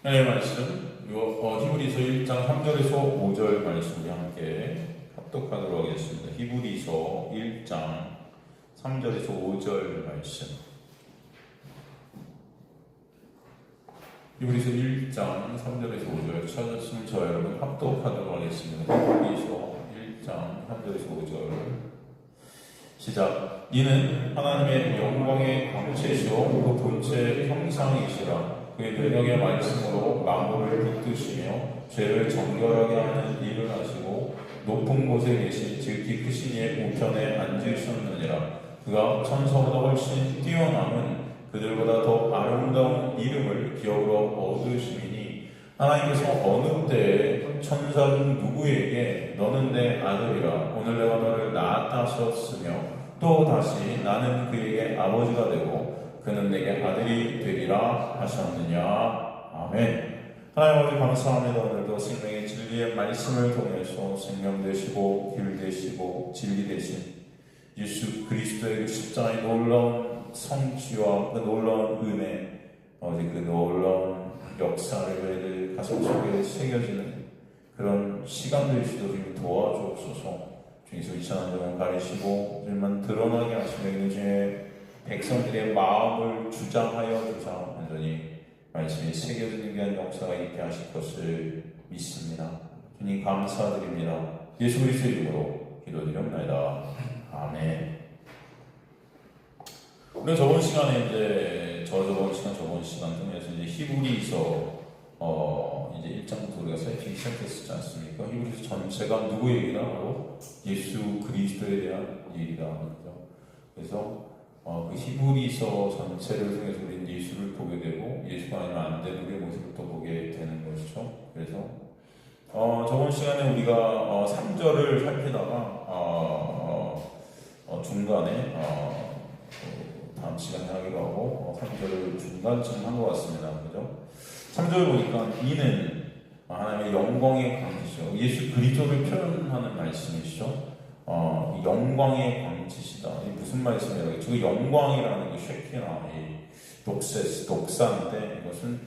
하나님의 말씀, 히브리서 1장 3절에서 5절 말씀을 함께 합독하도록 하겠습니다. 히브리서 1장 3절에서 5절 말씀. 히브리서 1장 3절에서 5절 찾았으면 저와 여러분 합독하도록 하겠습니다. 히브리서 1장 3절에서 5절 시작. 이는 하나님의 영광의 광채시요 그 본체의 형상이시라. 그의 능력의 말씀으로 만물을 붙드시며 죄를 정결하게 하는 일을 하시고 높은 곳에 계신 지극히 크신 이의 우편에 앉으셨느니라. 그가 천사보다 훨씬 뛰어남은 그들보다 더 아름다운 이름을 기업으로 얻으시니 하나님께서 어느 때에 천사 중 누구에게 너는 내 아들이라 오늘 내가 너를 낳았다 하셨으며 또 다시 나는 그에게 아버지가 되고 그는 내게 아들이 되리라 하셨느냐. 아멘. 하나님 아버지 감사합니다. 오늘도 생명의 진리의 말씀을 통해서 생명 되시고 길 되시고 진리 되신 예수 그리스도의 그 십자가의 놀라운 성취와 그 놀라운 은혜, 어제 그 놀라운 역사를 저희들 가슴 속에 새겨지는 그런 시간들이 주님 도와주옵소서. 주님께서 이천한 점을 가리시고 우리만 드러나게 하시며 있는 중에 백성들의 마음을 주장하여 주사 완전히 말씀이 새겨지는 귀한 역사가 있게 하실 것을 믿습니다. 주님 감사드립니다. 예수 그리스도의 이름으로 기도드립니다. 아멘. 우리가 저번 시간 통해서 이제 히브리서 이제 1장부터 우리가 살피기 시작했지 않습니까? 히브리서 전체가 누구 얘기나 바로 예수 그리스도에 대한 얘기다. 그래서 그 히브리서 전체를 통해서 우리는 예수를 보게 되고 예수가 아니면 안 되는 우리의 모습을 또 보게 되는 것이죠. 그래서 저번 시간에 우리가 3절을 살피다가 중간에 다음 시간에 하기로 하고 3절을 중간쯤 한 것 같습니다. 그죠? 3절 보니까 이는 하나님의 영광의 광채시죠. 예수 그리스도를 표현하는 말씀이시죠. 영광의 광채시다. 이 무슨 말씀이에요? 그 영광이라는 게 쉐키나 독세스, 독사인데 이것은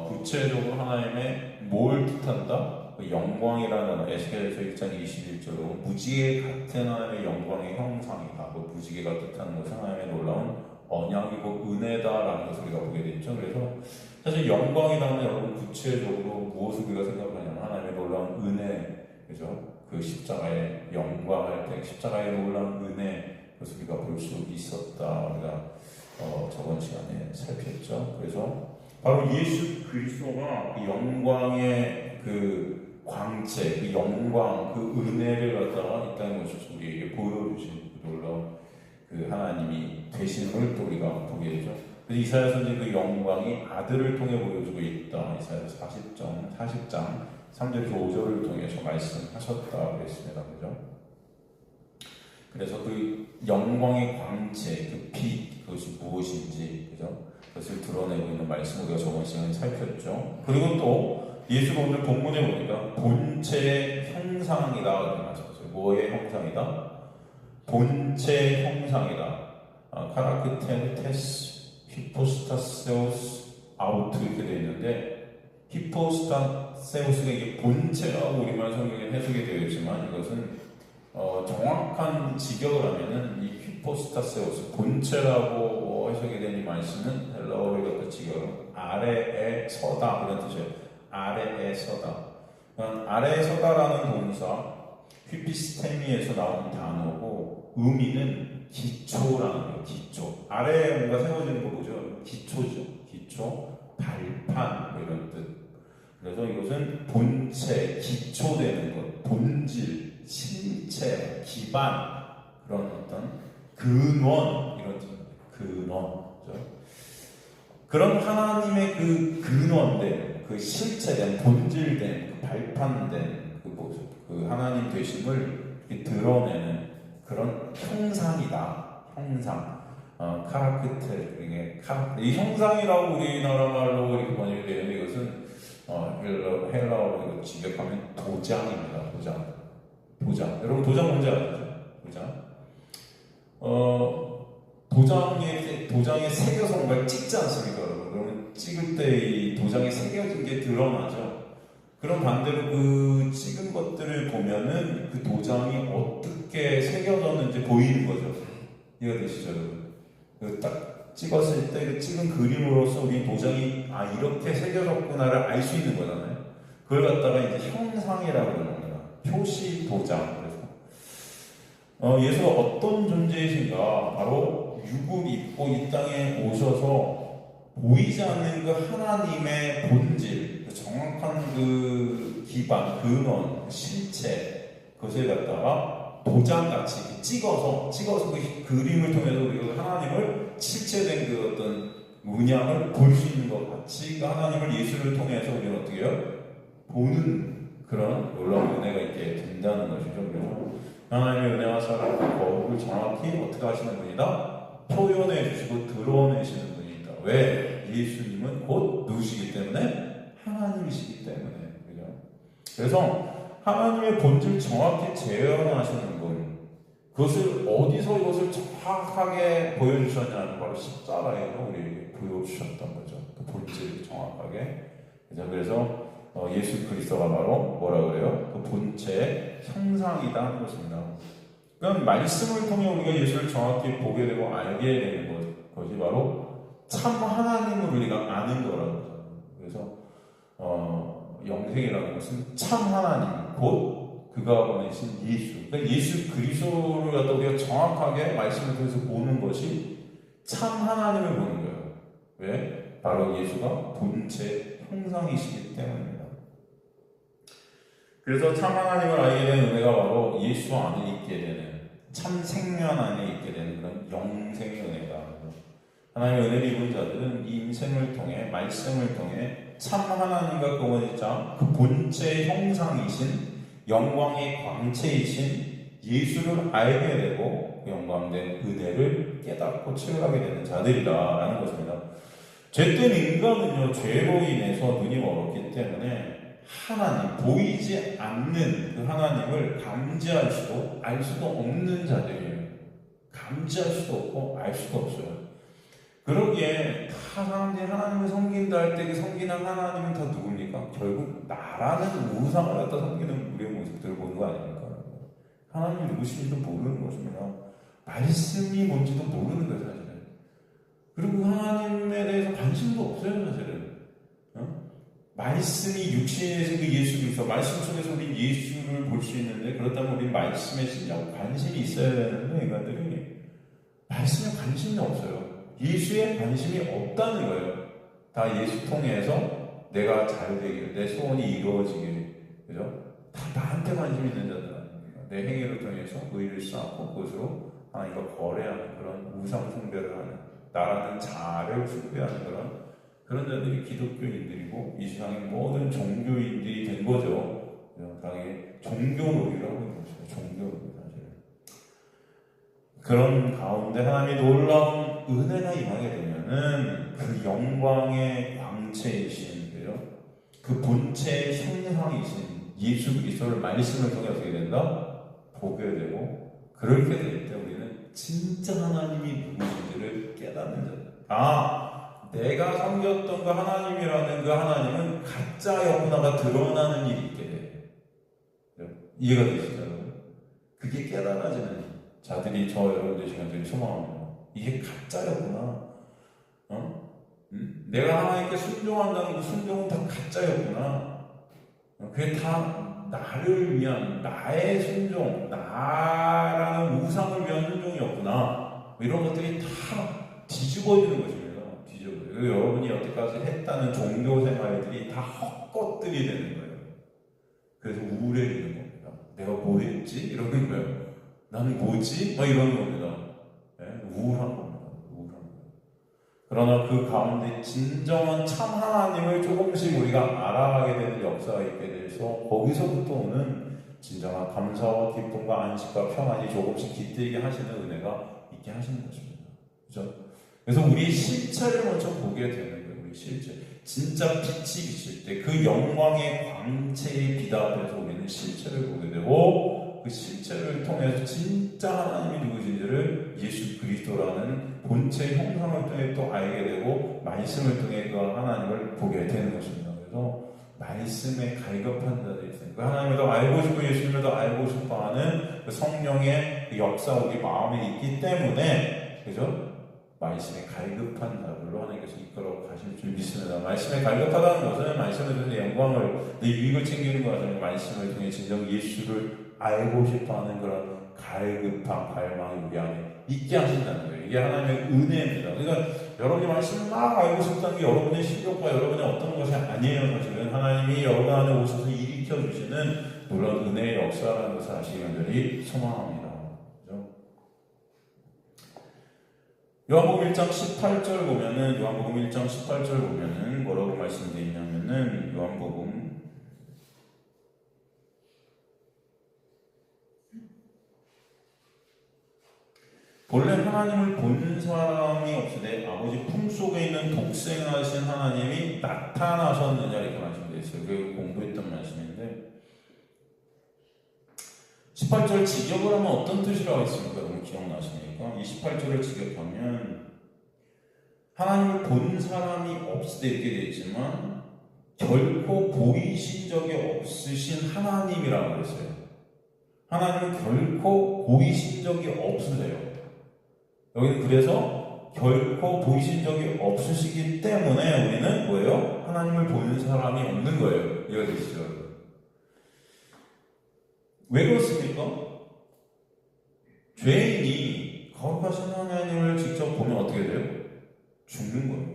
구체적으로 하나님의 뭘 뜻한다? 그 영광이라는 에스겔서 1장 21절로 무지개 같은 하나님의 영광의 형상이다. 그 무지개가 뜻하는 것은 하나님의 놀라운 언약이고 은혜다라는 것을 우리가 보게 되죠. 그래서 사실 영광이라는 여러분 구체적으로 무엇을 우리가 생각하냐면 하나님의 놀라운 은혜, 그죠? 그 십자가의 영광할 때 십자가의 놀라운 은혜, 그것을 우리가 볼 수 있었다. 우리가 저번 시간에 살폈죠. 그래서 바로 예수 그리스도가 그 영광의 그 광채, 그 영광, 그 은혜를 갖다가 이 땅에 오셔서 우리에게 보여주신 그 놀라운 그 하나님이 되시는 또 우리가 보게 되죠. 그래서 이사야 선지자는 그 영광이 아들을 통해 보여주고 있다. 이사야서 40장 3절에서 5절을 통해서 말씀하셨다 그랬습니다. 그죠? 그래서 그 영광의 광채, 그 빛, 그것이 무엇인지, 그죠? 그것을 드러내고 있는 말씀을 우리가 저번 시간에 살폈죠. 그리고 또 예수가 오늘 본문에 보니까 본체의 형상이다 이렇게 말씀하셨어요. 뭐의 형상이다? 본체의 형상이다. 카라크테테스 히포스타세우스 아우트 이렇게 되어 있는데 히포스타세우스가 이게 본체라고 우리말 성경에 해석이 되어 있지만 이것은 정확한 직역을 하면은 이 히포스타세우스 본체라고 해석이 된 이 말씀은 헬라어로 이것도 직역은 아래에 서다 이런 뜻이에요. 아래에 서다. 아래에 서다라는 동사 휘피스테미에서 나온 단어고 의미는 기초라는 거예요. 기초. 아래에 뭔가 세워지는 거 보죠. 기초죠. 기초, 발판 뭐 이런 뜻. 그래서 이것은 본체, 기초되는 것, 본질, 실체, 기반 그런 어떤 근원 이런 뜻입니다. 근원. 그런 하나님의 그 근원된, 그 실체된, 본질된, 그 발판된 그 모습, 그 하나님 되심을 드러내는 그런 형상이다. 형상. 카라크테. 이 형상이라고 우리나라 말로 이렇게 번역이 되는데 이것은 헬라어로 직역하면 도장입니다. 도장. 여러분 도장 뭔지 아시죠? 도장. 도장에 새겨서 뭔가를 찍지 않습니까, 여러분? 그러면 찍을 때 이 도장이 새겨진 게 드러나죠. 그럼 반대로 그 찍은 것들을 보면은 그 도장이 어떻게 새겨졌는지 보이는 거죠. 이해가 되시죠, 여러분? 딱 찍었을 때 그 찍은 그림으로서 우리 도장이 이렇게 새겨졌구나를 알 수 있는 거잖아요. 그걸 갖다가 이제 형상이라고 그럽니다. 표시 도장. 그래서 예수가 어떤 존재이신가? 바로 육을 입고 이 땅에 오셔서 보이지 않는 그 하나님의 본질, 그 정확한 그 기반, 근원, 그 실체, 그것을 갖다가 도장같이 찍어서 그 그림을 통해서 우리가 하나님을 실체된 그 어떤 문양을 볼 수 있는 것 같이 그 하나님을 예수를 통해서 우리는 어떻게 해요? 보는 그런 놀라운 은혜가 있게 된다는 것이죠. 그래서 하나님의 은혜와 사랑과 거룩을 정확히 어떻게 하시는 분이다? 표현해 주시고 드러내시는 분이다. 왜? 예수님은 곧 누구시기 때문에? 하나님이시기 때문에. 그죠? 그래서 하나님의 본질 정확히 재현하시는 분, 그것을 어디서 이것을 정확하게 보여주셨냐면 바로 십자가에서 우리에게 보여주셨던 거죠. 그 본질을 정확하게. 그래서 예수 그리스도가 바로 뭐라 그래요? 그 본체의 형상이다 하는 것입니다. 그럼 말씀을 통해 우리가 예수를 정확히 보게 되고 알게 되는 것이 바로 참 하나님을 우리가 아는 거라고. 그래서 영생이라는 것은 참 하나님, 곧 그가 보내신 예수. 그러니까 예수 그리스도를 갖다 우리가 정확하게 말씀을 통해서 보는 것이 참 하나님을 보는 거예요. 왜? 바로 예수가 본체 형상이시기 때문입니다. 그래서 참 하나님을 알게 된 은혜가 바로 예수 안에 있게 되는, 참 생명 안에 있게 되는 그런 영생의 은혜다. 하나님의 은혜를 입은 자들은 이 인생을 통해, 말씀을 통해 참 하나님과 공원이자 그 본체의 형상이신 영광의 광채이신 예수를 알게 되고 그 영광된 은혜를 깨닫고 체험하게 되는 자들이다라는 것입니다. 죄된 인간은요, 죄로 인해서 눈이 멀었기 때문에 하나님, 보이지 않는 그 하나님을 감지할 수도 알 수도 없는 자들이에요. 감지할 수도 없고 알 수도 없어요. 그러기에 다 사람들이 하나님을 섬긴다 할 때 그 섬기는 하나님은 다 누굽니까? 결국 나라는 우상을 갖다 섬기는 우리의 모습들을 보는 거 아닙니까? 하나님이 누구신지도 모르는 것입니다. 말씀이 뭔지도 모르는 거예요, 사실은. 그리고 하나님에 대해서 관심도 없어요, 사실은. 말씀이 육신에서 그 예수 그리스도, 말씀 속에서 우리 예수를 볼 수 있는데, 그렇다면 우리 말씀에 진짜 관심이 있어야 되는데, 인간들이 말씀에 관심이 없어요. 예수에 관심이 없다는 거예요. 다 예수 통해서 내가 잘 되길, 내 소원이 이루어지길, 그죠? 다 나한테 관심 있는 자들 아닙니까? 내 행위를 통해서 의를 쌓고 그것으로 하나님과 거래하는 그런 우상 숭배를 하는, 나라는 자아를 숭배하는 그런 자들이 기독교인들이고 이 세상의 모든 종교인들이 된 거죠. 당연히 종교놀이라고 하는 것이죠. 종교놀이 사실은. 그런 가운데 하나님의 놀라운 은혜가 임하게 되면은 그 영광의 광채이신, 그 본체의 형상이신 예수 그리스도를 말씀을 통해 어떻게 된다? 보게 되고, 그렇게 될 때 우리는 진짜 하나님이 누구신지를 깨닫는 자다. 내가 섬겼던 그 하나님이라는 그 하나님은 가짜였구나가 드러나는 일이 있게 돼요. 이해가 되시죠? 그게 깨달아지는 자들이 저 여러분들 시간들이 소망합니다. 이게 가짜였구나. 내가 하나님께 순종한다는 그 순종은 다 가짜였구나. 그게 다 나를 위한, 나의 순종, 나라는 우상을 위한 순종이었구나. 이런 것들이 다 뒤집어지는 것입니다. 뒤집어져요. 여러분이 여태까지 했다는 종교 생활들이 다 헛것들이 되는 거예요. 그래서 우울해지는 겁니다. 내가 뭐 했지? 이러는 거예요. 나는 뭐지? 막 이러는 겁니다. 네? 우울한 겁니다. 우울한 거예요. 그러나 그 가운데 진정한 참 하나님을 조금씩 우리가 알아가게 되는 역사가 있게 돼서 거기서부터 오는 진정한 감사와 기쁨과 안식과 평안이 조금씩 깃들게 하시는 은혜가 있게 하시는 것입니다. 그렇죠? 그래서 우리의 실체를 먼저 보게 되는 거예요. 우리 실체. 진짜 빛이 비칠 때 그 영광의 광채의 빛 앞에서 우리는 실체를 보게 되고, 그 실체를 통해서 진짜 하나님이 누구신지를 예수 그리스도라는 본체 형상을 통해 또 알게 되고 말씀을 통해 그 하나님을 보게 되는 것입니다. 그래서 말씀에 갈급한 자들이 있어요. 그 하나님을 더 알고 싶고 예수님을 더 알고 싶어하는 그 성령의 그 역사 우리 마음에 있기 때문에, 그죠? 말씀에 갈급한 자들로 하나님께서 이끌어 가실 줄 믿습니다. 말씀에 갈급하다는 것은 말씀을 통해 영광을, 내 유익을 챙기는 것은 말씀을 통해 진정 예수를 알고 싶어하는 그런 갈급한 갈망이 우리 안에 있게 하신다는 거예요. 이게 하나님의 은혜입니다. 그러니까 여러분이 말씀을 막 알고 싶다는 게 여러분의 실력과 여러분의 어떤 것이 아니에요. 사실은 하나님이 여러분 안에 오셔서 일으켜 주시는 놀라운 은혜의 역사라는 것을 아시기 간절히 소망합니다. 그렇죠? 요한복음 1장 18절 보면은, 요한복음 1장 18절 보면은 뭐라고 말씀되어 있냐면은, 요한복음 본래 하나님을 본 사람이 없으되 아버지 품속에 있는 독생하신 하나님이 나타나셨느냐, 이렇게 말씀되어 있어요. 그 공부했던 말씀인데, 18절 직역을 하면 어떤 뜻이라고 했습니까? 너무 기억나시니까. 이 18절을 직역하면 하나님을 본 사람이 없으되 이렇게 되어 있지만 결코 보이신 적이 없으신 하나님이라고 그랬어요. 하나님은 결코 보이신 적이 없으세요. 여기는 그래서 결코 보이신 적이 없으시기 때문에 우리는 뭐예요? 하나님을 보는 사람이 없는 거예요. 이해가 되시죠? 왜 그렇습니까? 죄인이 거룩하신 하나님을 직접 보면 어떻게 돼요? 죽는 거예요.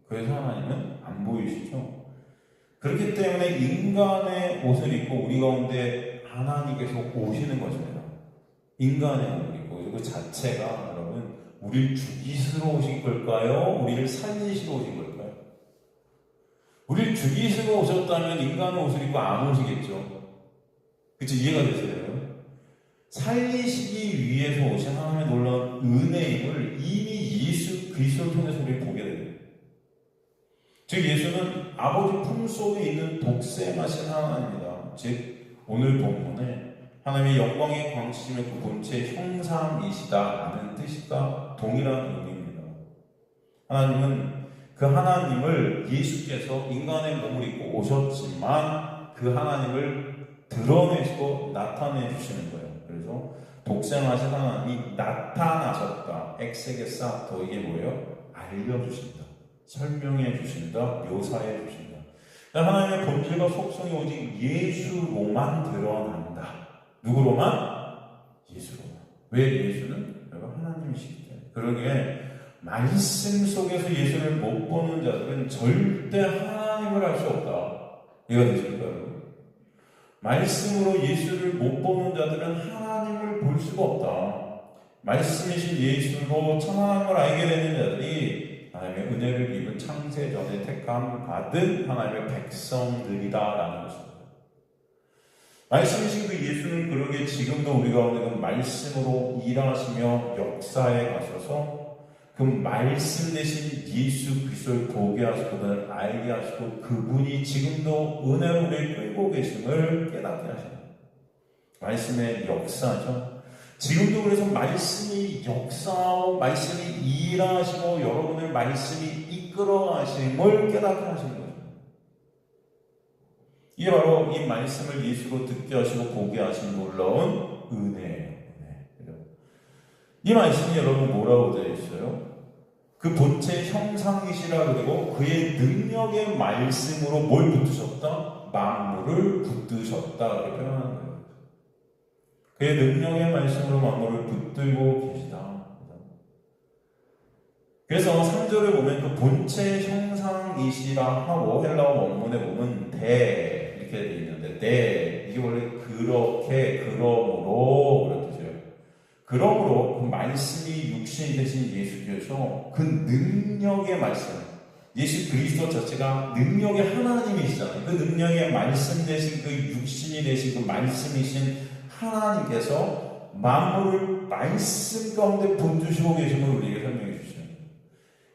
그래서 하나님은 안 보이시죠? 그렇기 때문에 인간의 옷을 입고 우리 가운데 하나님께서 오시는 것입니다. 인간의 옷을 입고, 그 자체가 여러분 우리를 죽이시러 오신 걸까요? 우리를 살리시러 오신 걸까요? 우리를 죽이시러 오셨다면 인간의 옷을 입고 안 오시겠죠? 그쵸? 이해가 되세요? 살리시기 위해서 오신 하나님의 놀라운 은혜임을 이미 예수 그리스도를 통해서 우리를 보게 됩니다. 즉 예수는 아버지 품속에 있는 독생하신 하나님입니다. 즉 오늘 본문에 하나님의 영광의 광채심의 그 본체의 형상이시다라는 뜻과 동일한 의미입니다. 하나님은 그 하나님을 예수께서 인간의 몸을 입고 오셨지만 그 하나님을 드러내시고 나타내 주시는 거예요. 그래서 독생하신 하나님이 나타나셨다. 엑세게사토, 이게 뭐예요? 알려주신다. 설명해 주신다. 묘사해 주신다. 하나님의 본질과 속성이 오직 예수로만 드러난다. 누구로만? 예수로만. 왜 예수는? 하나님이시기 때문에. 그러기에 말씀 속에서 예수를 못 보는 자들은 절대 하나님을 알 수 없다. 이해가 되십니까, 여러분? 말씀으로 예수를 못 보는 자들은 하나님을 볼 수가 없다. 말씀이신 예수로 참 하나님을 알게 되는 자들이 하나님의 은혜를 입은 창세 전에 택함 받은 하나님의 백성들이다라는 것입니다. 말씀이신 그 예수는 그러게 지금도 우리 가운데 그 말씀으로 일하시며 역사에 가셔서 그 말씀 대신 예수 그리스도를 보게 하시고 그를 알게 하시고 그분이 지금도 은혜로 우리를 끌고 계심을 깨닫게 하십니다. 말씀의 역사죠. 지금도 그래서 말씀이 역사하고 말씀이 일하시고 여러분을 말씀이 이끌어 가심을 깨닫게 하시는 거죠. 이게 바로 이 말씀을 예수로 듣게 하시고 보게 하신 놀라운 은혜예요. 이 말씀이 여러분 뭐라고 되어 있어요? 그 본체 형상이시라 그리고 그의 능력의 말씀으로 뭘 붙드셨다? 만물을 붙드셨다. 이렇게 표현하는 거예요. 그의 능력의 말씀으로 만물을 붙들고 계시다. 그래서 3절을 보면 그 본체 형상이시라 하고 헬라어 원문에 보면 대 이렇게 되어 있는데 대 이게 원래 그렇게 그러므로 그런 뜻이에요. 그러므로 그 말씀이 육신이 되신 예수께서 그 능력의 말씀, 예수 그리스도 자체가 능력의 하나님이시잖아요. 그 능력의 말씀 되신 그 육신이 되신 그 말씀이신 하나님께서 만물을 말씀 가운데 붙드시고 계심을 우리에게 설명해 주시죠.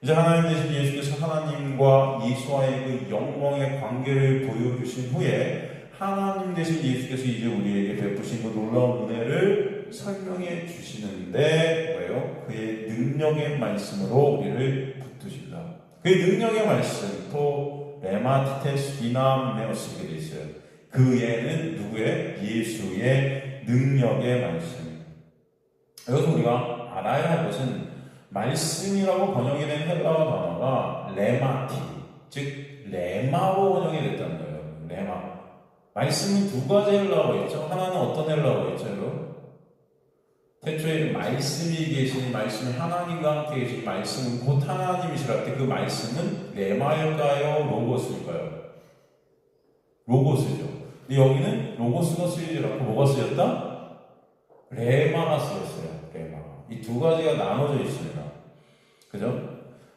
이제 하나님 되신 예수께서 하나님과 예수와의 그 영광의 관계를 보여주신 후에 하나님 되신 예수께서 이제 우리에게 베푸신 그 놀라운 은혜를 설명해 주시는데 뭐예요? 그의 능력의 말씀으로 우리를 붙드십니다. 그의 능력의 말씀, 또 레마티테스 디나메오스 이렇게 되어 있어요. 그에는 누구의? 예수의 능력의 말씀. 여기서 우리가 알아야 할 것은 말씀이라고 번역이 된 헬라어 단어가 레마티, 즉 레마로 번역이 됐다는 거예요. 레마. 말씀은 두 가지 헬라어가 있죠. 하나는 어떤 헬라어가 있죠, 여러분? 태초에 말씀이 계신 말씀이 하나님과 함께 계신 말씀은 곧 하나님이시라 할 때 그 말씀은 레마일까요? 로고스일까요? 로고스죠. 근데 여기는 로고스가 쓰이지 않고 뭐가 쓰였다? 레마가 쓰였어요. 레마. 이 두 가지가 나눠져 있습니다. 그죠?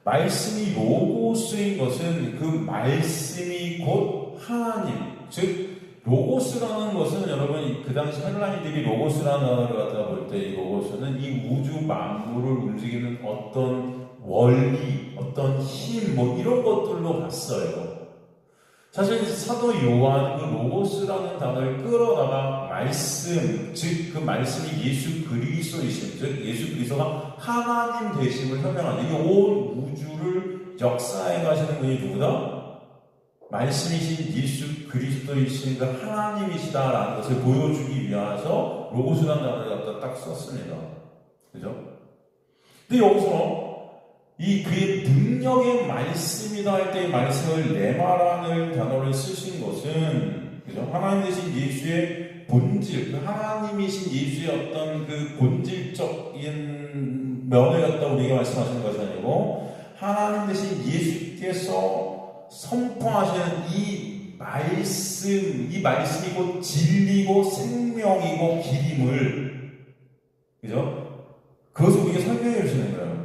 말씀이 로고스인 것은 그 말씀이 곧 하나님, 즉 로고스라는 것은 여러분 그 당시 헬라인들이 로고스라는 단어를 갖다 볼 때 이 로고스는 이 우주 만물을 움직이는 어떤 원리, 어떤 힘, 뭐 이런 것들로 봤어요. 사실 사도 요한 그 로고스라는 단어를 끌어다가 말씀, 즉 그 말씀이 예수 그리스도이심, 즉 예수 그리스도가 하나님 되심을 설명하는, 이게 온 우주를 역사해 가시는 분이 누구다? 말씀이신 예수 그리스도이신 그 하나님이시다라는 것을 보여주기 위해서 로고스라는 단어를 갖다 딱 썼습니다. 그죠? 근데 여기서 이 그의 능력의 말씀이다 할 때 이 말씀을 레마라는 단어를 쓰신 것은, 그죠? 하나님 되신 예수의 본질, 그 하나님이신 예수의 어떤 그 본질적인 면을 갖다 우리에게 말씀하시는 것이 아니고, 하나님 되신 예수께서 선포하시는 이 말씀이 곧 진리고 생명이고 길임을, 그죠? 그것을 우리에게 설명해 주시는 거예요.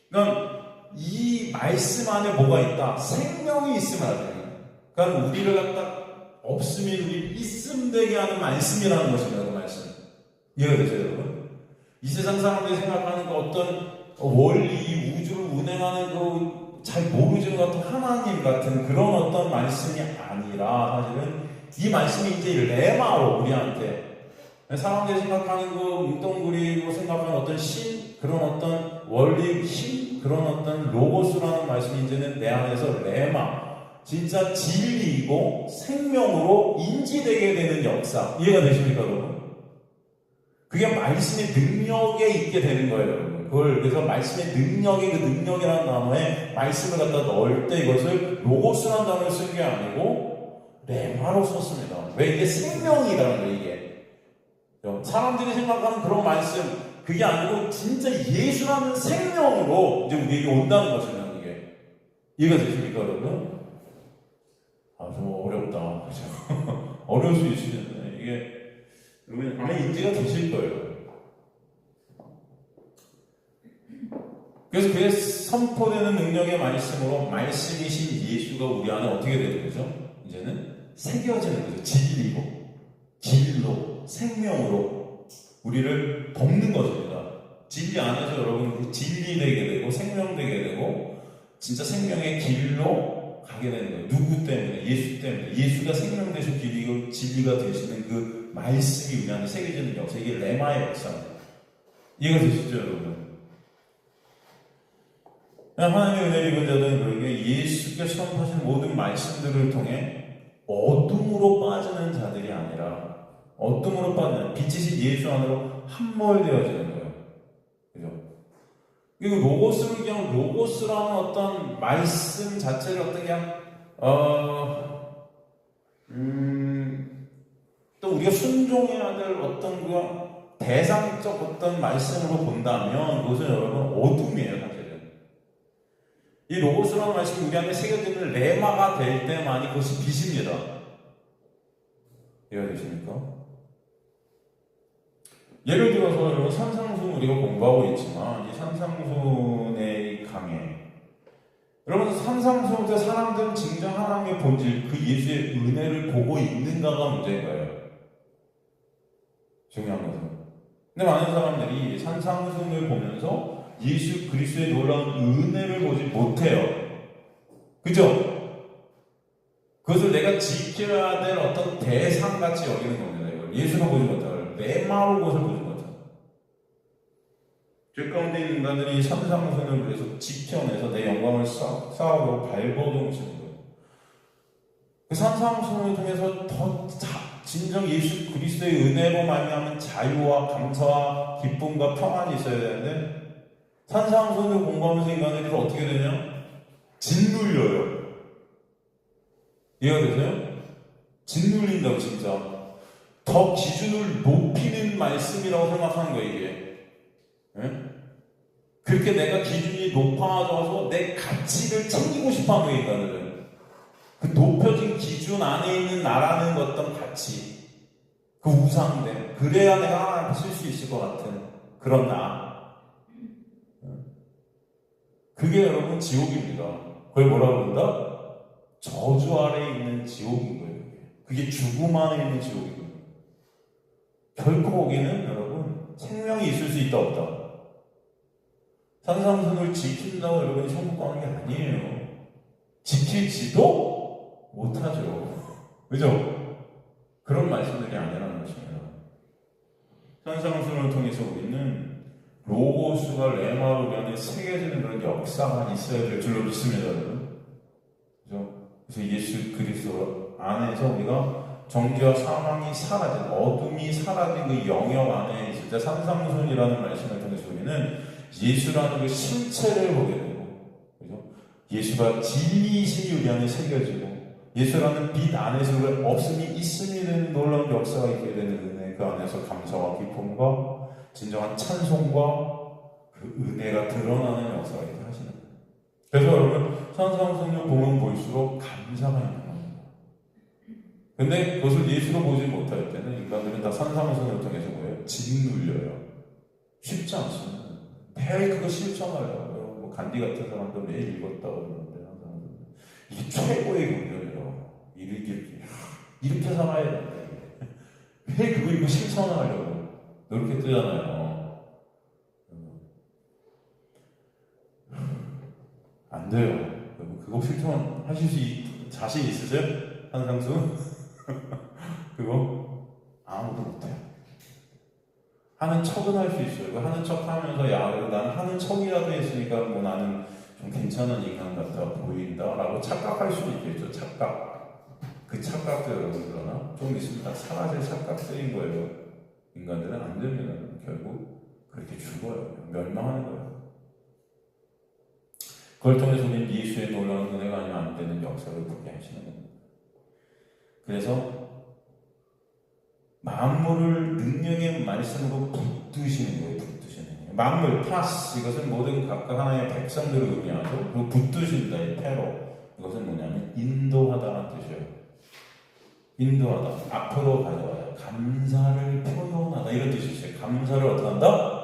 그러니까 이 말씀 안에 뭐가 있다? 생명이 있으면 안 돼요. 그러니까 우리를 갖다 없으면 우리 있음 되게 하는 말씀이라는 것입니다. 그 말씀. 이해가 되세요, 여러분? 이 세상 사람들이 생각하는 그 어떤 원리, 이 우주를 운행하는 그 잘 모르지는 어떤 하나님 같은 그런 어떤 말씀이 아니라, 사실은 이 말씀이 이제 레마로 우리한테, 사람들이 생각하는 그 웅덩그리고 생각하는 어떤 신, 그런 어떤 원리, 힘, 그런 어떤 로고스라는 말씀이 이제는 내 안에서 레마, 진짜 진리이고 생명으로 인지되게 되는 역사. 이해가 되십니까, 여러분? 그게 말씀의 능력에 있게 되는 거예요, 여러분. 그래서 말씀의 능력의 그 능력이라는 단어에 말씀을 갖다 넣을 때 이것을 로고스라는 단어를 쓴 게 아니고 레마로 썼습니다. 왜? 이게 생명이라는 거예요, 이게. 사람들이 생각하는 그런 말씀, 그게 아니고 진짜 예수라는 생명으로 이제 우리에게 온다는 것입니다, 이게. 이해가 되십니까, 여러분? 좀 어렵다. 그죠? 어려울 수 있으신데, 이게, 여러분, 아예 인지가 되실 거예요. 그래서 그의 선포되는 능력의 말씀으로 말씀이신 예수가 우리 안에 어떻게 되는 거죠? 이제는 새겨지는 거죠. 진리고, 길로, 생명으로 우리를 덮는 것입니다. 진리 안에서 여러분 진리 되게 되고 생명 되게 되고 진짜 생명의 길로 가게 되는 거예요. 누구 때문에? 예수 때문에. 예수가 생명 되신 길이고 진리가 되시는 그 말씀이 우리 안에 새겨지는 역사. 이게 레마의 역사입니다. 이해가 되시죠, 여러분? 하나님의 은혜를 입은 자들은 그에게 예수께서 선포하신 모든 말씀들을 통해 어둠으로 빠지는 자들이 아니라 어둠으로 빠지는 빛이신 예수 안으로 함몰되어지는 거예요. 그죠? 그리고 로고스를 그냥 로고스라는 어떤 말씀 자체를 어떤 그냥 또 우리가 순종해야 될 어떤 그 대상적 어떤 말씀으로 본다면 그것은 여러분 어둠이에요, 사실은. 이 로고스라는 말씀이 우리 안에 새겨지는 레마가 될 때만이 그것이 빛입니다. 이해가 되십니까? 예를 들어서 여러분 산상수훈 우리가 공부하고 있지만 이 산상수훈의 강해, 여러분 산상수훈 때 사람들은 진짜 하나님의 본질 그 예수의 은혜를 보고 있는가가 문제인 거예요. 중요한 것은. 근데 많은 사람들이 산상수훈을 보면서 예수 그리스도의 놀라운 은혜를 보지 못해요. 그죠? 그것을 내가 지켜야 될 어떤 대상같이 여기는 겁니다. 이걸. 예수가 보지 못하고 레마로 그것을 보지 못하고. 죄 가운데 있는 인간들이 산상수훈을 위해서 지켜내서 내 영광을 쌓으려고 발버둥치는 거예요. 그 산상수훈을 통해서 더 진정 예수 그리스도의 은혜로 말미암은 자유와 감사와 기쁨과 평안이 있어야 되는데, 산상수훈을 공부하면서 인간들이 어떻게 되냐? 짓눌려요. 이해가 되세요? 짓눌린다고. 진짜 더 기준을 높이는 말씀이라고 생각하는 거예요, 이게. 네? 그렇게 내가 기준이 높아져서 내 가치를 챙기고 싶어 하는 인간들은 그 높여진 기준 안에 있는 나라는 어떤 가치, 그 우상됨, 그래야 내가 하나님 쓸 수 있을 것 같은 그런 나. 그게 여러분 지옥입니다. 그걸 뭐라고 그런다? 저주 아래에 있는 지옥인 거예요. 그게 죽음 안에 있는 지옥인 거예요. 결코 거기는 여러분 생명이 있을 수 있다 없다. 산상수훈을 지킨다고 여러분이 천국 가는 게 아니에요. 지킬지도 못하죠. 그죠? 그런 말씀들이 아니라는 것입니다. 산상수훈을 통해서 우리는 로고스가 레마로 우리 안에 새겨지는 그런 역사가 있어야 될 줄로 믿습니다. 그죠? 그래서 예수 그리스도 안에서 우리가 정죄와 사망이 사라진, 어둠이 사라진 그 영역 안에 있을 때 산상수훈이라는 말씀을 통해서 우리는 예수라는 그 실체를 보게 되고, 그죠? 예수가 진리이신 우리 안에 새겨지고, 예수라는 빛 안에서 그 없음이 있음이 되는 놀라운 역사가 있게 되는 은혜, 그 안에서 감사와 기쁨과 진정한 찬송과 그 은혜가 드러나는 역사가 있게 하시는 거예요. 그래서 여러분, 산상수훈을 보면 볼수록 감사가 있는 겁니다. 근데 그것을 예수로 보지 못할 때는 인간들은 다 산상수훈을 통해서 뭐예요? 짓눌려요. 쉽지 않습니다. 매일 그거 실천하려고요. 뭐 간디 같은 사람도 매일 읽었다고 그러는데 항상 이게 최고의 긍정이에요. 이렇게 살아야 된다. 매일 그거 읽고 실천하려고 노력했잖아요. 안 돼요. 그거 실천하실 수 자신 있으세요? 산상수훈? 그거 아무도 못해요. 하는 척은 할 수 있어요. 하는 척 하면서, 야, 나는 하는 척이라도 했으니까 뭐 나는 좀 괜찮은 인간 같아 보인다 라고 착각할 수도 있겠죠. 착각. 그 착각도 여러분, 그러나 좀 있으면 다 사라질 착각들인 거예요. 인간들은 안 됩니다. 결국 그렇게 죽어요. 멸망하는 거예요. 그걸 통해서 우리는 예수의 놀라운 은혜가 아니면 안 되는 역사를 보게 하시는 겁니다. 그래서 만물을 능력의 말씀으로 붙드시는 거예요. 붙드시는 거예요. 만물, 파스, 이것은 모든 각각 하나의 백성들을 의미하죠. 그리고 붙드신다, 이 패로. 이것은 뭐냐면 인도하다라는 뜻이에요. 인도하다, 앞으로 가져가다, 감사를 표현하다, 이런 뜻이 있어요. 감사를 어떻게 한다?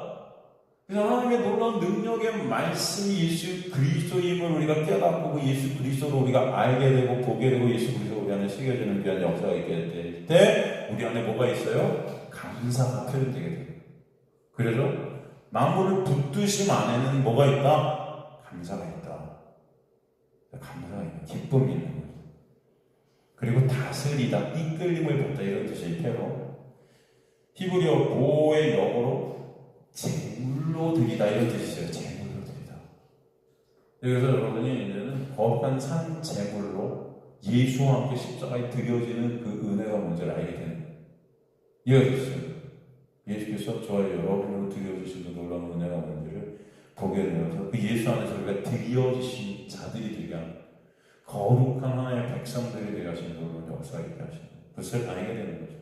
그래서 하나님의 놀라운 능력의 말씀이 예수 그리스도임을 우리가 깨닫고 그 예수 그리스도로 우리가 알게 되고 보게 되고 예수 그리스도 우리 안에 새겨지는 귀한 역사가 있게 될 때 우리 안에 뭐가 있어요? 감사가 표현되게 돼요. 그래서 만물을 붙드심 안에는 뭐가 있다? 감사가 있다. 감사가 있는, 기쁨이 있는 거죠. 그리고 다스리다, 이끌림을 받다, 이런 뜻이 패로. 히브리어 보의 역어로 제물로 드리다, 이런 뜻이죠. 제물로 드리다. 그래서 여러분이 이제는 거룩한 산 제물로 예수와 함께 십자가에 드려지는 그 은혜가 뭔지를 알게 되는 거예요. 이해하셨어요? 예수께서 저와 여러분으로 드려주신 그 놀라운 은혜가 뭔지를 보게 되면서 그 예수 안에서 우리가 드려주신 자들이 되게 하는, 거룩한 하나님의 백성들이 되게 하시는 놀라운 역사가 있게 하시는 거예요. 그것을 알게 되는 거죠.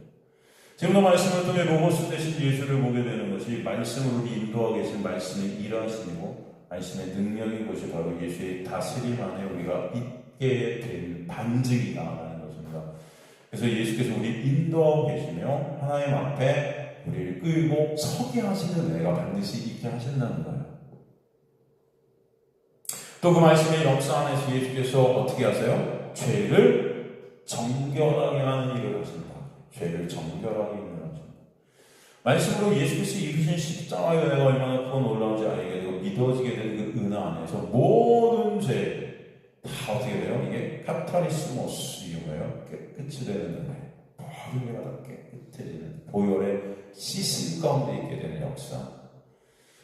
지금도 말씀을 통해 로고스 되신 예수를 보게 되는 것이 말씀으로 우리 인도하고 계신 말씀의 일하심이고 말씀의 능력인 것이 바로 예수의 다스림 안에 우리가 있게 된 반증이다라는 것입니다. 그래서 예수께서 우리 인도하고 계시며 하나님 앞에 우리를 끌고 서게 하시는 은혜가 반드시 있게 하신다는 거예요. 또 그 말씀의 역사 안에서 예수께서 어떻게 하세요? 죄를 정결하게 하는 일을 하신다. 죄를 정결하게 하는 일을 하신다. 말씀으로 예수께서 이루신 십자가의 은혜가 얼마나 크고 놀라운지 알게 되고 믿어지게 되는 그 은혜 안에서 모든 죄 다 어떻게 돼요? 이게 카타리스모스, 이게 뭐예요? 깨끗이 되는 은혜. 모든 게 다 깨끗해지는 보혈의 씻음 가운데 있게 되는 역사.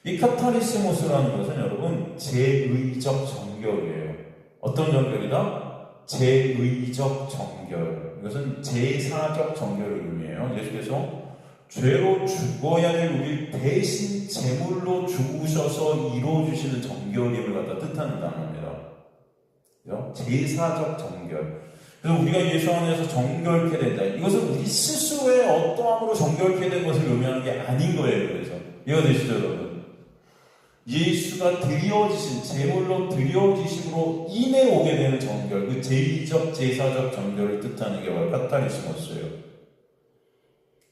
이 카타리스모스라는 것은 여러분 제의적 정결이에요. 어떤 정결이다? 제의적 정결. 이것은 제사적 정결을 의미해요. 예수께서 죄로 죽어야 될 우리 대신 제물로 죽으셔서 이루어주시는 정결임을 갖다 뜻하는 단어입니다. 제사적 정결. 그래서 우리가 예수 안에서 정결케 된다. 이것은 우리 스스로의 어떠함으로 정결케 된 것을 의미하는 게 아닌 거예요. 그래서 이해되시죠, 여러분? 예수가 드려지신 제물로 드려지심으로 인해 오게 되는 정결, 그 제의적 제사적 정결을 뜻하는 게 바로 카타리스모스예요.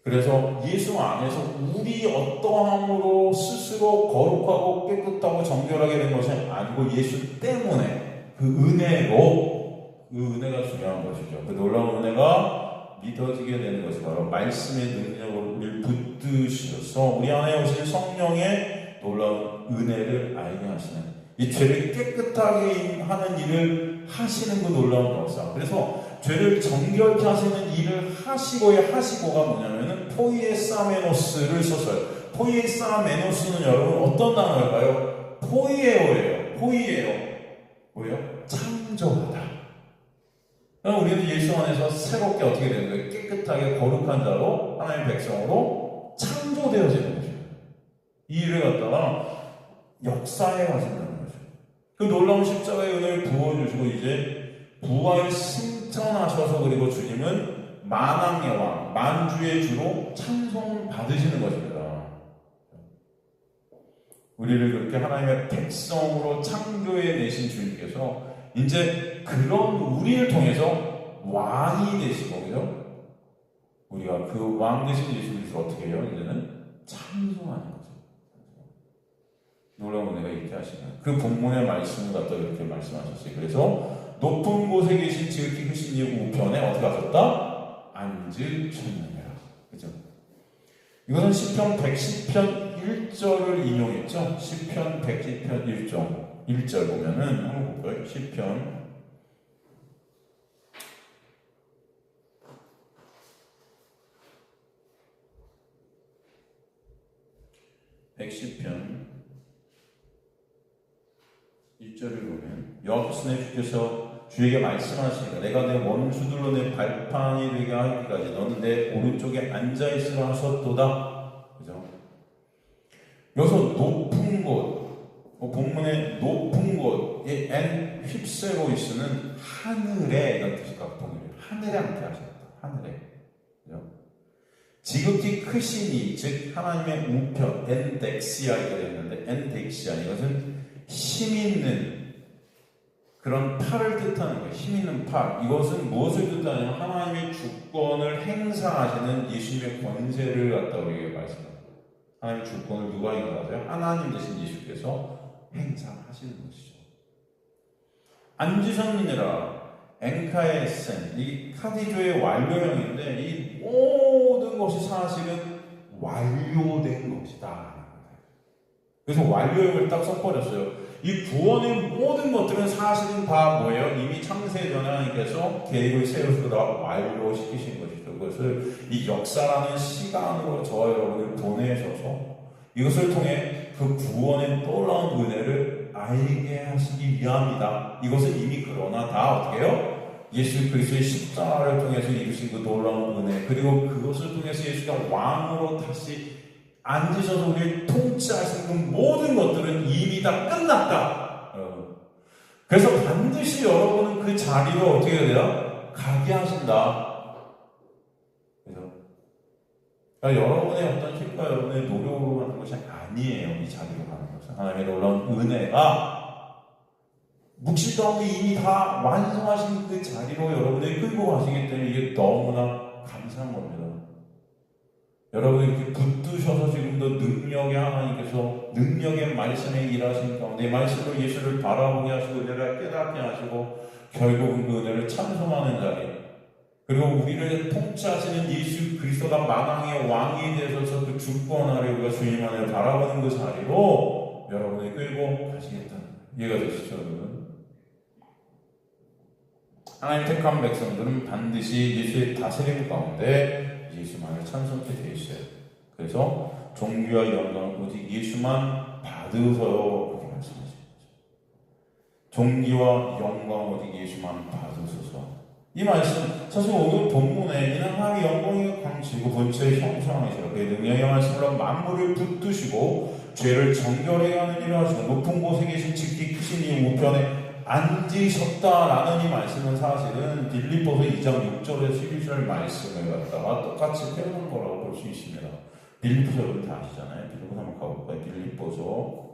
그래서 예수 안에서 우리 어떠함으로 스스로 거룩하고 깨끗하고 정결하게 된 것이 아니고 예수 때문에 그 은혜로, 그 은혜가 중요한 것이죠. 그 놀라운 은혜가 믿어지게 되는 것이 바로 말씀의 능력을 붙드셔서 우리 안에 오신 성령의 놀라운 은혜를 알게 하시는, 이 죄를 깨끗하게 하는 일을 하시는 그 놀라운 역사. 그래서 죄를 정결케 하시는 일을 하시고의 하시고가 뭐냐면은 포이에사메노스를 썼어요. 포이에사메노스는 여러분 어떤 단어일까요? 포이에오예요. 포이에오. 뭐예요? 창조하다. 그럼 우리는 예수 안에서 새롭게 어떻게 되는 거예요? 깨끗하게 거룩한 자로 하나님의 백성으로 창조되어지는 거죠. 이 일을 갖다가 역사에 가신다는 거죠. 그 놀라운 십자가의 은혜를 부어주시고 이제 부활 승천하셔서 그리고 주님은 만왕의 왕, 만주의 주로 찬송받으시는 것입니다. 우리를 그렇게 하나님의 백성으로 창조해 내신 주님께서 이제 그런 우리를 통해서 왕이 되시고, 그죠? 우리가 그 왕 되신 예수 그리스도를 어떻게 해요? 이제는 찬송하는 거죠. 놀라운 은혜가 있게 하시는 그 본문의 말씀을 갖다 이렇게 말씀하셨어요. 그래서 높은 곳에 계신 지극히 크신 이 우편에 어떻게 하셨다? 앉으셨느니라. 그죠? 이것은 시편 110편 1절을 인용했죠. 시편 110편 1절 보면은 한번 볼까요? 시편 110편 1절을 보면 여호와께서 내 주께서 주에게 말씀하시니까 내가 내 원수들로 내 발판이 되게 하기까지 너는 내 오른쪽에 앉아있으라 하셨도다. 그죠? 여기서 높은 곳, 본문의 높은 곳의 엔 휩세로이스는 하늘에 이런 뜻이 각동해요. 하늘에 함께 하셨다. 하늘에. 그죠? 지극히 크신 이, 즉 하나님의 우편, 엔덱시아 이렇게 되었는데 엔덱시아 이것은 힘 있는 그런 팔을 뜻하는 거예요. 힘 있는 팔. 이것은 무엇을 뜻하냐면 하나님의 주권을 행사하시는 예수님의 권세를 갖다 우리에게 말씀합니다. 하나님의 주권을 누가 행사하세요? 하나님 되신 예수께서 행사하시는 것이죠. 앉으셨느니라. 엔카에센, 이 카디조의 완료형인데 이 모든 것이 사실은 완료된 것이다. 그래서 완료형을 딱 써버렸어요. 이 구원의 모든 것들은 사실은 다 뭐예요? 이미 창세 전에 하나님께서 계획을 세우시고 다 완료시키신 것이죠. 그것을 이 역사라는 시간으로 저와 여러분을 보내셔서 이것을 통해 그 구원의 놀라운 은혜를 알게 하시기 위함이다. 이것은 이미 그러나 다 어떻게 해요? 예수 그리스도의 십자가를 통해서 이루신 그 놀라운 은혜, 그리고 그것을 통해서 예수가 왕으로 다시 앉으셔서 우리를 통치하신 그 모든 것들은 이미 다 끝났다. 그래서 반드시 여러분은 그 자리로 어떻게 해야 돼요? 가게 하신다. 그죠? 그러니까 여러분의 어떤 힘과 여러분의 노력으로 하는 것이 아니에요. 이 자리로 가는 것은 하나님의 놀라운 은혜가 묵시 가운데 이미 다 완성하신 그 자리로 여러분을 끌고 가시기 때문에 이게 너무나 감사한 겁니다. 여러분이 이렇게 붙드셔서 지금도 능력의 하나님께서 능력의 말씀에 일하신 가운데 이 말씀으로 예수를 바라보게 하시고 은혜를 깨닫게 하시고 결국은 그 은혜를 찬송하는 자리, 그리고 우리를 통치하시는 예수 그리스도가 만왕의 왕이 되셔서 그 주권 아래 우리가 주님 안을 바라보는 그 자리로 여러분을 끌고 가시겠다는 이해가 되시죠, 여러분? 하나님 택한 백성들은 반드시 예수의 다스림 가운데 예수만을 찬송케 되어 있어요. 그래서 존귀와 영광은 오직 예수만 받으소서 그렇게 말씀하시는 거죠. 존귀와 영광 오직 예수만 받으소서. 이 말씀 사실 오늘 본문에 이는 하나님의 영광의 광채이고 본체의 형상이시라 그의 능력의 말씀으로 만물을 붙드시고 죄를 정결하게 하는 일을 하시고 높은 곳에 계신 지극히 크신 이 우편에 앉으셨다라는 이 말씀은 사실은 빌립보서 2장 6절에서 11절 말씀을 갖다가 똑같이 표현한 거라고 볼 수 있습니다. 빌립보서 여러분 다 아시잖아요. 빌립보서 한번 가볼까요? 빌립보서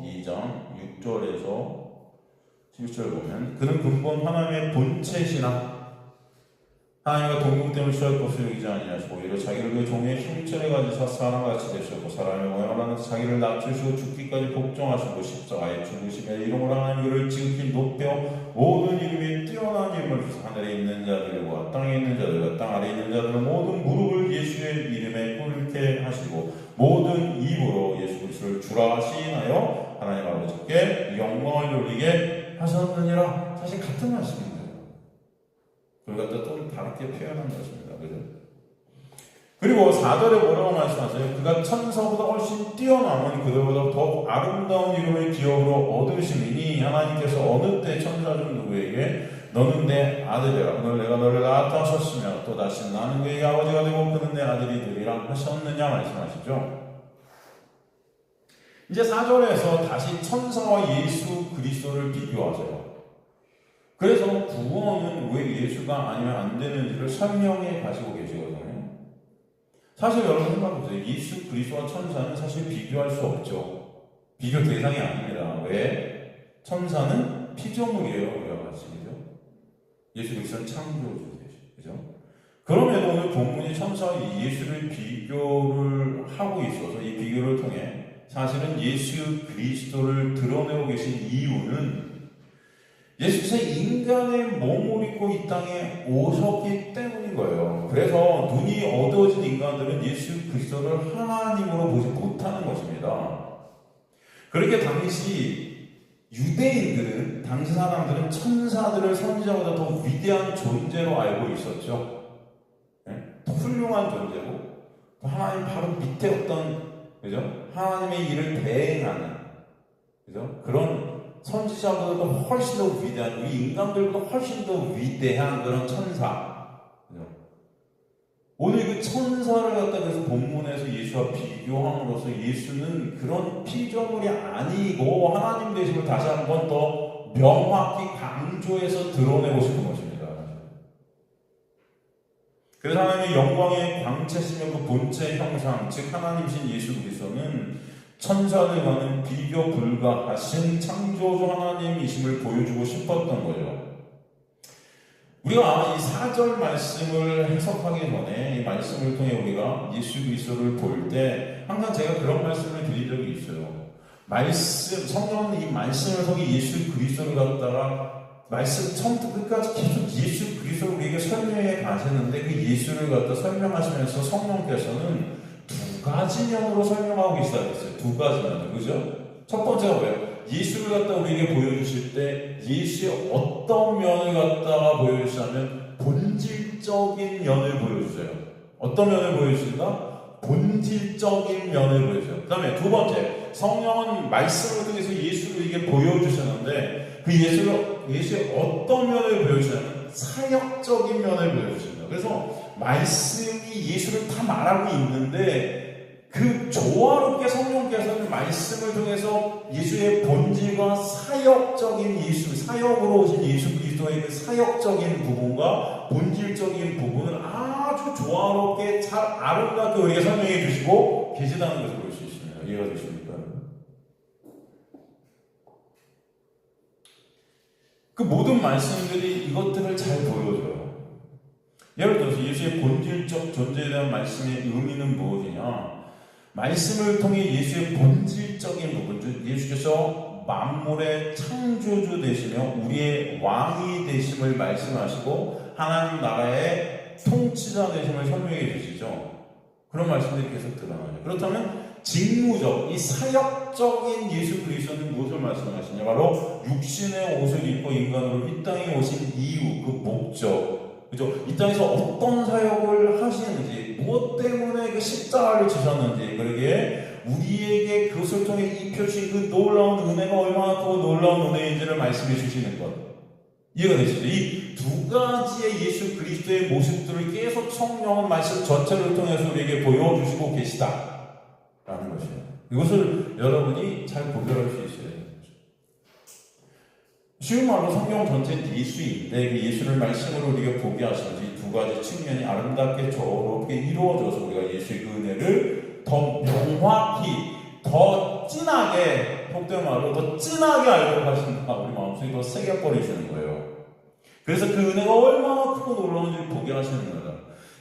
2장 6절에서 11절 보면 그는 근본 하나님의 본체시나 하나님과 동등됨을 취할 것을 여기지 아니하시고 오히려 자기를 그 종의 형체를 가지사 사람같이 되셨고 사람의 모양을 하는 자기를 낮추시고 죽기까지 복종하시고 십자가에 죽으시며 이름으로 하나님 그를 지극히 높여 모든 이름에 뛰어난 이름을 주사 하늘에 있는 자들과 땅에 있는 자들과 땅 아래에 있는 자들은 모든 무릎을 예수의 이름에 꿇게 하시고 모든 입으로 예수 그리스도를 주라 시인하여 하나님 아버지께 영광을 돌리게 하셨느니라. 사실 같은 말씀입니다. 그걸 갖다 또 다르게 표현한 것입니다. 그죠? 그리고 4절에 뭐라고 말씀하세요? 그가 천사보다 훨씬 뛰어남은 그들보다 더 아름다운 이름을 기업으로 얻으시니 하나님께서 어느 때 천사 중 누구에게 너는 내 아들이라 오늘 내가 너를 낳았다 하셨으며 또 다시 나는 그에게 아버지가 되고 그는 내 아들이 되리라 하셨느냐 말씀하시죠. 이제 4절에서 다시 천사와 예수 그리스도를 비교하세요. 그래서 구원은 왜 예수가 아니면 안 되는지를 설명해 가지고 계시거든요. 사실 여러분 생각해보세요. 예수 그리스도와 천사는 사실 비교할 수 없죠. 비교 대상이 아닙니다. 왜? 천사는 피조물이에요. 우리가 같이. 그죠? 예수 그리스도는 창조주죠. 그죠? 그럼에도 오늘 본문이 천사와 예수를 비교를 하고 있어서 이 비교를 통해 사실은 예수 그리스도를 드러내고 계신 이유는 예수께서 인간의 몸을 입고 이 땅에 오셨기 때문인 거예요. 그래서 눈이 어두워진 인간들은 예수 그리스도를 하나님으로 보지 못하는 것입니다. 그렇게 당시 유대인들은, 당시 사람들은 천사들을 선지자보다 더 위대한 존재로 알고 있었죠. 더 훌륭한 존재고, 또 하나님 바로 밑에 어떤, 그죠? 하나님의 일을 대행하는, 그죠? 그런 선지자보다도 훨씬 더 위대한, 우리 인간들보다 훨씬 더 위대한 그런 천사. 그죠? 오늘 그 천사를 갖다가 그래서 본문에서 예수와 비교함으로써 예수는 그런 피조물이 아니고 하나님 되심을 다시 한번 더 명확히 강조해서 드러내고 싶은 것입니다. 그래서 하나님의 영광의 광채시며 그 본체 형상, 즉 하나님이신 예수 그리스도는 천사들과는 비교 불가하신 창조주 하나님이심을 보여주고 싶었던 거죠. 우리가 아마 이 4절 말씀을 해석하기 전에 이 말씀을 통해 우리가 예수 그리스도를 볼 때 항상 제가 그런 말씀을 드린 적이 있어요. 성경은 이 말씀을 통해 예수 그리스도를 갖다가 말씀 처음부터 끝까지 계속 예수 그리스도를 우리에게 설명해 가시는데 그 예수를 갖다 설명하시면서 성령께서는 두 가지 면으로 설명하고 계시다 그랬어요. 두 가지 면으로. 그죠? 첫 번째가 뭐예요? 예수를 갖다 우리에게 보여주실 때 예수의 어떤 면을 갖다가 보여주시냐면 본질적인 면을 보여주세요. 어떤 면을 보여주신다? 본질적인 면을 보여주세요. 그 다음에 두 번째, 성령은 말씀을 통해서 예수를 우리에게 보여주셨는데 그 예수의 어떤 면을 보여주시냐면 사역적인 면을 보여주십니다. 그래서 말씀이 예수를 다 말하고 있는데 그 조화롭게 성령께서는 말씀을 통해서 예수의 본질과 사역적인 예수, 사역으로 오신 예수 그리스도의 그 사역적인 부분과 본질적인 부분을 아주 조화롭게 잘 아름답게 우리에게 설명해 주시고 계시다는 것을 볼 수 있습니다. 이해가 되십니까? 그 모든 말씀들이 이것들을 잘 보여줘요. 예를 들어서 예수의 본질적 존재에 대한 말씀의 의미는 무엇이냐? 말씀을 통해 예수의 본질적인 부분, 즉 예수께서 만물의 창조주 되시며 우리의 왕이 되심을 말씀하시고 하나님 나라의 통치자 되심을 설명해 주시죠. 그런 말씀들이 계속 드러나요. 그렇다면 직무적, 이 사역적인 예수 그리스도는 무엇을 말씀하시죠? 말씀하시냐? 바로 육신의 옷을 입고 인간으로 이 땅에 오신 이유, 그 목적, 그죠? 이 땅에서 어떤 사역을 하시는지, 무엇 때문에 그 십자가를 지셨는지, 그러기에 우리에게 그것을 통해 입혀주신 그 놀라운 은혜가 얼마나 크고 놀라운 은혜인지를 말씀해 주시는 것. 이해가 되시죠? 이 두 가지의 예수 그리스도의 모습들을 계속 성령은 말씀 전체를 통해서 우리에게 보여주시고 계시다라는 것이에요. 이것을 여러분이 잘 구별할 수 있어야 되는 거죠. 쉬운 말로 성경 전체는 예수인데 그 예수를 말씀으로 우리가 보게 하시면서 이 두 가지 측면이 아름답게 조롭게 이루어져서 우리가 예수의 그 은혜를 더 명확히, 더 진하게, 속된 말로 더 진하게 알고 가신다. 우리 마음속에 더 새겨 버리시는 거예요. 그래서 그 은혜가 얼마나 크고 놀라운지 보게 하시는 거다.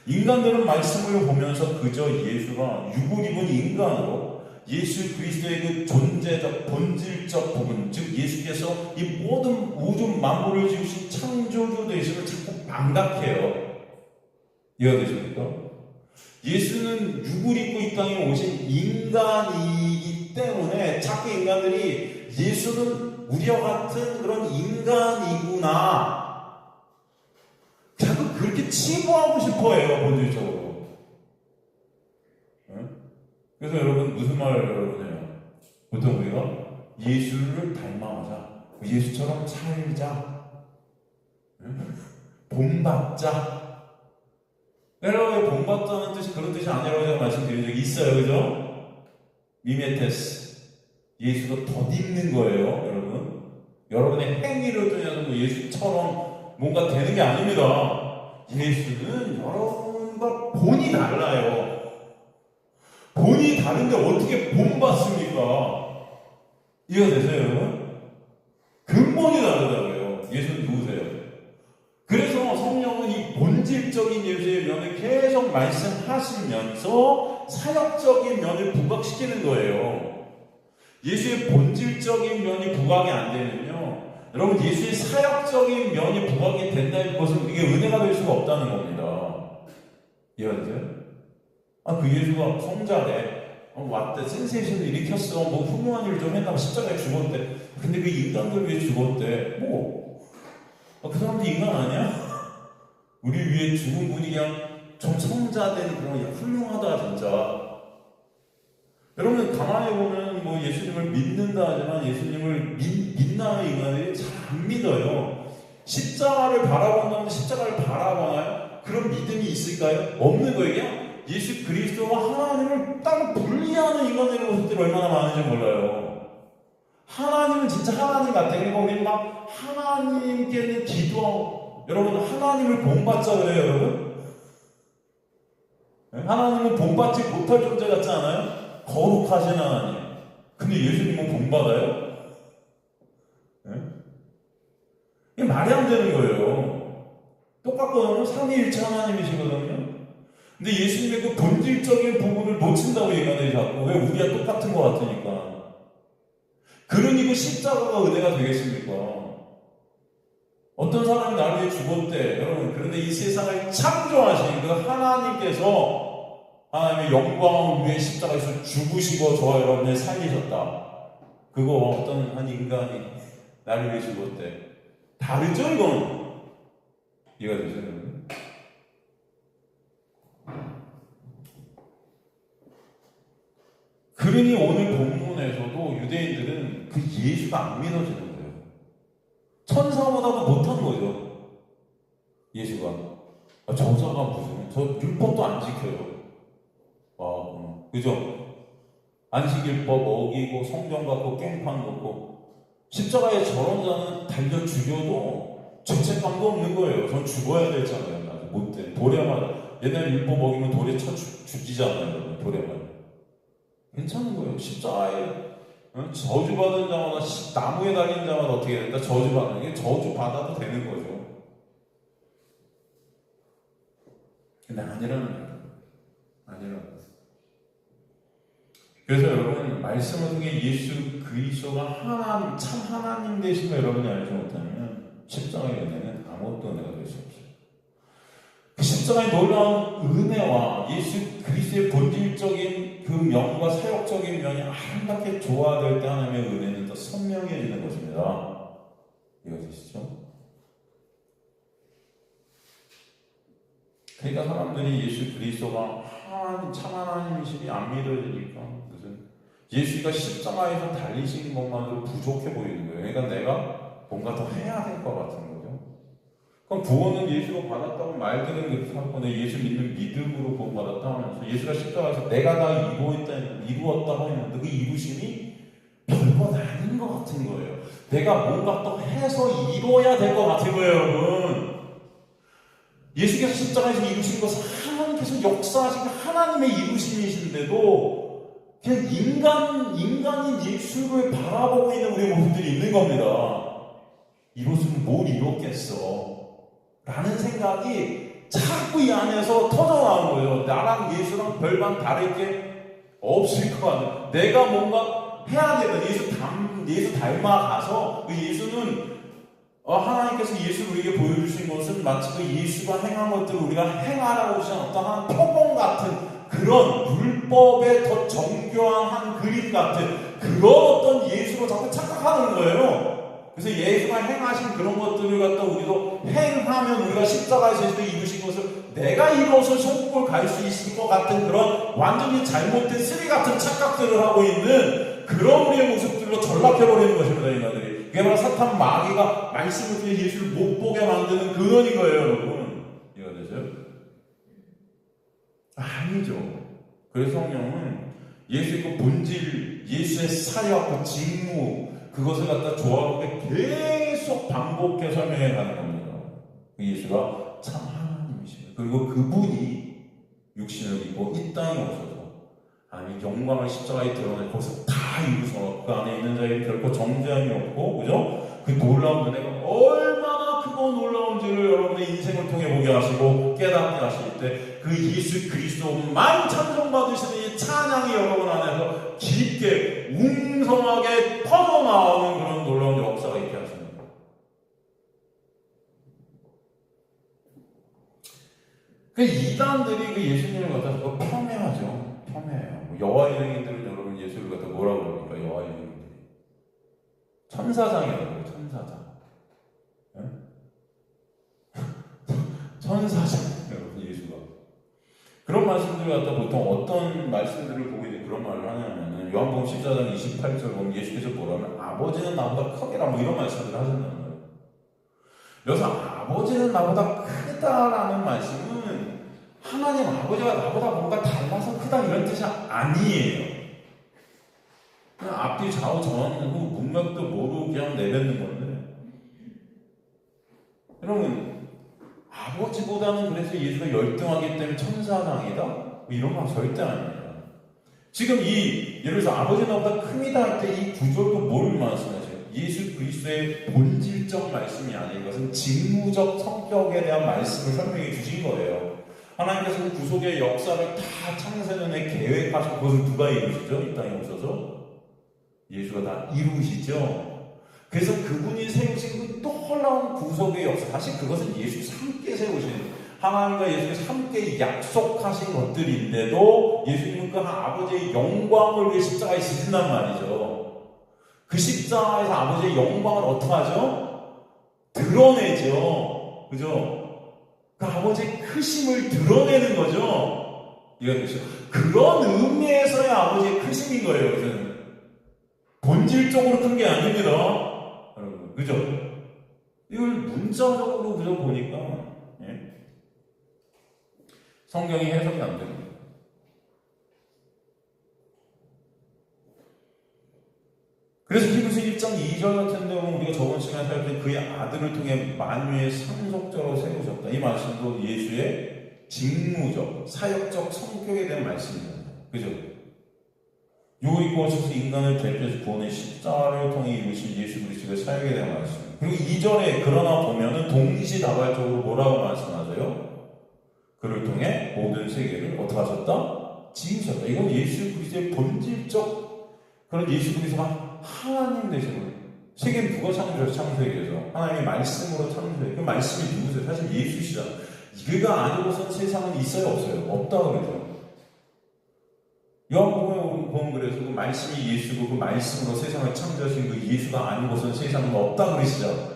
인간들은 말씀을 보면서 그저 예수가 육을 입은 인간으로 예수 그리스도의 그 존재적, 본질적 부분, 즉 예수께서 이 모든 우주 만물을 지으신 창조주 되심을 자꾸 망각해요. 이해가 되십니까? 예수는 육을 입고 이 땅에 오신 인간이기 때문에 자꾸 인간들이 예수는 우리와 같은 그런 인간이구나, 자꾸 그렇게 치부하고 싶어해요, 본질적으로. 그래서 여러분 무슨 말을 여러분 해요? 보통 우리가 예수를 닮아가자, 예수처럼 살자, 본받자. 여러분 본받자는 뜻이 그런 뜻이 아니라고 제가 말씀드린 적이 있어요, 그죠? 미메테스, 예수로 덧입는 거예요, 여러분. 여러분의 행위를 통해서 예수처럼 뭔가 되는 게 아닙니다. 예수는 여러분과 본이 달라요. 본이 다른데 어떻게 본받습니까? 이해가 되세요, 여러분? 근본이 다르다고요. 예수는 누구세요? 그래서 성령은 이 본질적인 예수의 면을 계속 말씀하시면서 사역적인 면을 부각시키는 거예요. 예수의 본질적인 면이 부각이 안 되면요, 여러분 예수의 사역적인 면이 부각이 된다는 것은 이게 은혜가 될 수가 없다는 겁니다. 이해가 되세요? 그 예수가 성자래, 왔대, 센세이션을 일으켰어, 뭐 훌륭한 일 좀 했나, 십자가에 죽었대. 근데 그 인간들 위해 죽었대. 그 사람도 인간 아니야? 우리 위해 죽은 분이 그냥 좀 성자된 그런 훌륭하다 진짜. 여러분 가만히 보면 뭐 예수님을 믿는다 하지만 예수님을 믿나요? 인간들이 잘 안 믿어요. 십자가를 바라본다면 십자가를 바라보나요? 그런 믿음이 있을까요? 없는 거예요. 그냥 예수 그리스도와 하나님을 따로 분리하는 인간들의 모습들이 얼마나 많은지 몰라요. 하나님은 진짜 하나님 같아요. 그리고 우리는 막 하나님께는 기도하고, 여러분 하나님을 본받자 그래요, 여러분? 하나님은 본받지 못할 존재 같지 않아요? 거룩하신 하나님. 근데 예수님은 본받아요? 이게 말이 안 되는 거예요. 똑같거든요. 삼위일체 하나님이시거든요. 근데 예수님의 그 본질적인 부분을 놓친다고 얘기하는 자꾸. 왜? 우리가 똑같은 것 같으니까. 그러니 그 십자가가 은혜가 되겠습니까? 어떤 사람이 나를 위해 죽었대. 여러분, 그런데 이 세상을 창조하신 그 하나님께서 하나님의 영광을 위해 십자가에서 죽으시고 저와 여러분을 살리셨다. 그거 어떤 한 인간이 나를 위해 죽었대. 다르죠, 이건? 이해가 되죠, 여러분? 그러니 오늘 본문에서도 유대인들은 그 예수가 안 믿어지는 거예요. 천사보다도 못한 거죠. 예수가. 저자가 무슨, 저 율법도 안 지켜요. 그죠? 안식일법 어기고 성경 갖고 깽판 놓고 십자가에 저런 자는 달려 죽여도 죄책감도 없는 거예요. 전 죽어야 되잖아요. 아주 못돼. 돌에 맞아. 옛날 율법 어기면 돌에 쳐 죽이잖아요. 돌에 맞아. 괜찮은 거예요. 십자가에 저주받은 자마다 나무에 달린 자마다 어떻게 된다? 저주받는 게 저주받아도 되는 거죠. 근데 아니라는 거예요. 아니라는 거예요. 그래서 여러분 말씀을 통해 예수 그리스도가 하나님, 참 하나님 되신 거 여러분이 알지 못하면 십자가의 은혜는 아무것도 은혜가 될 수 없어요. 그 십자가의 놀라운 은혜와 예수 그리스도의 본질적인 그 면과 사역적인 면이 아름답게 조화될 때 하나님의 은혜는 더 선명해지는 것입니다. 것입니다. 이해되시죠? 그러니까 사람들이 예수 그리스도가 참 하나님이시니 안 믿어지니까 무슨 예수가 십자가에서 달리신 것만으로 부족해 보이는 거예요. 그러니까 내가 뭔가 더 해야 될 것 같은 거죠. 그럼 구원은 예수로 받았다고 말들은 그렇게 하고 예수 믿는 믿음으로 구원받았다 하면서 예수가 십자가에서 내가 다 이루었다고 했는데 그 이루심이 별것 아닌 것 같은 거예요. 내가 뭔가 또 해서 이루어야 될 것 같은 거예요, 여러분. 예수께서 십자가에서 이루신 것은 하나님께서 역사하신 하나님의 이루심이신데도 그냥 인간인 예수를 바라보고 있는 우리 모습들이 있는 겁니다. 이것은 뭘 이뤘겠어? 라는 생각이 자꾸 이 안에서 터져나오는 거예요. 나랑 예수랑 별반 다를 게 없을 것 같아요. 내가 뭔가 해야 되거든. 예수 닮아가서 그 예수는 하나님께서 예수를 우리에게 보여주신 것은 마치 그 예수가 행한 것들을 우리가 행하라고 주신 어떠한 표본 같은 그런 불법의 더 정교한 한 그림 같은 그런 어떤 예수로 자꾸 착각하는 거예요. 그래서 예수가 행하신 그런 것들을 갖다 우리도 행하면 우리가 십자가에서 이루신 것을 내가 이뤄서 천국을 갈 수 있을 것 같은 그런 완전히 잘못된 쓰레기 같은 착각들을 하고 있는 그런 우리의 모습들로 전락해버리는 것입니다. 인간들이. 그게 바로 사탄 마귀가 말씀을 통해 예수를 못 보게 만드는 근원인 거예요, 여러분. 이해가 되죠? 아니죠. 그래서 성령은 예수의 그 본질, 예수의 사역, 그 직무, 그것을 갖다 조화롭게 계속 반복해 설명해 가는 겁니다. 예수가 참 하나님이십니다. 그리고 그분이 육신을 입고 이 땅에 오셔서 하나님의 영광을 십자가에 드러내 거기서 다 이루셔 그 안에 있는 자에게 결코 정죄함이 없고, 그죠? 그 놀라운 은혜가 얼마나 크고 놀라운지를 여러분의 인생을 통해 보게 하시고 깨닫게 하실 때 그 예수 그리스도만 찬송받으시는 이 찬양이 여러분 안에서 깊게 웅성하게 퍼져나오는 그런 놀라운 역사가 있게 하십니다. 그 이단들이 그 예수님을 갖다가 그거 폄훼하죠. 폄훼해요. 여호와의 증인들은 여러분 예수를 갖다 뭐라고 그럽니까? 여호와의 증인들이 천사장이라고 해요. 천사장. 네? 천사장 여러분 예수가 그런 말씀들을 갖다 보통 어떤 말씀들을 보고 이제 그런 말을 하냐면은 요한복음 14장 28절 보면 예수께서 뭐라면 아버지는 나보다 크게라 뭐 이런 말씀들을 하셨다는 거예요. 여기서 아버지는 나보다 크다라는 말씀은 하나님 아버지가 나보다 뭔가 달라서 크다 이런 뜻이 아니에요. 그냥 앞뒤 좌우 전환하고 문맥도 모르고 그냥 내뱉는 건데 여러분 아버지보다는 그래서 예수가 열등하기 때문에 천사장이다? 뭐 이런 건 절대 아닙니다. 지금 예를 들어서 아버지 나보다 큽니다 할 때 이 구절도 뭘 말씀하세요? 예수 그리스도의 본질적 말씀이 아닌 이것은 직무적 성격에 대한 말씀을 설명해 주신 거예요. 하나님께서 그 구속의 역사를 다 창세전에 계획하시고 그것을 누가 이루시죠? 이 땅에 오셔서 예수가 다 이루시죠. 그래서 그분이 세우신 그 놀라운 구속의 역사, 사실 그것은 예수 함께 세우신 하나님과 예수께서 함께 약속하신 것들인데도 예수님은 그 아버지의 영광을 위해 십자가에 지신단 말이죠. 그 십자가에서 아버지의 영광을 어떻게 하죠? 드러내죠. 그죠? 그 아버지의 크심을 드러내는 거죠. 이해가 되시죠? 그런 의미에서의 아버지의 크심인 거예요. 그래서 본질적으로 큰 게 아닙니다. 여러분, 그죠? 이걸 문자적으로 그저 보니까, 성경이 해석이 안 됩니다. 그래서 히브리서 1장 2절 같은 데 보면 우리가 저번 시간에 살폈던 그의 아들을 통해 만유의 상속자로 세우셨다. 이 말씀도 예수의 직무적, 사역적 성격에 대한 말씀이잖아요. 그죠? 요리고 오셔서 인간을 대표해서 구원의 십자가를 통해 이루신 예수 그리스도의 사역에 대한 말씀. 그리고 2절에 그러나 보면은 동시다발적으로 뭐라고 말씀하세요? 그를 통해 모든 세계를 어떻게 하셨다? 지으셨다. 이건 예수 그리스도의 본질적 그런 예수 그리스도가 하나님 되신 거예요. 세계는 누가 창조해서 창세기에서? 하나님의 말씀으로 창조해요. 그 말씀이 누구세요? 사실 예수시잖아요. 이가 아니고선 세상은 있어요? 없어요? 없다 그러죠. 요한복음에 보면 그래서 그 말씀이 예수고 그 말씀으로 세상을 창조하신 그 예수가 아니고선 세상은 없다 그러시죠.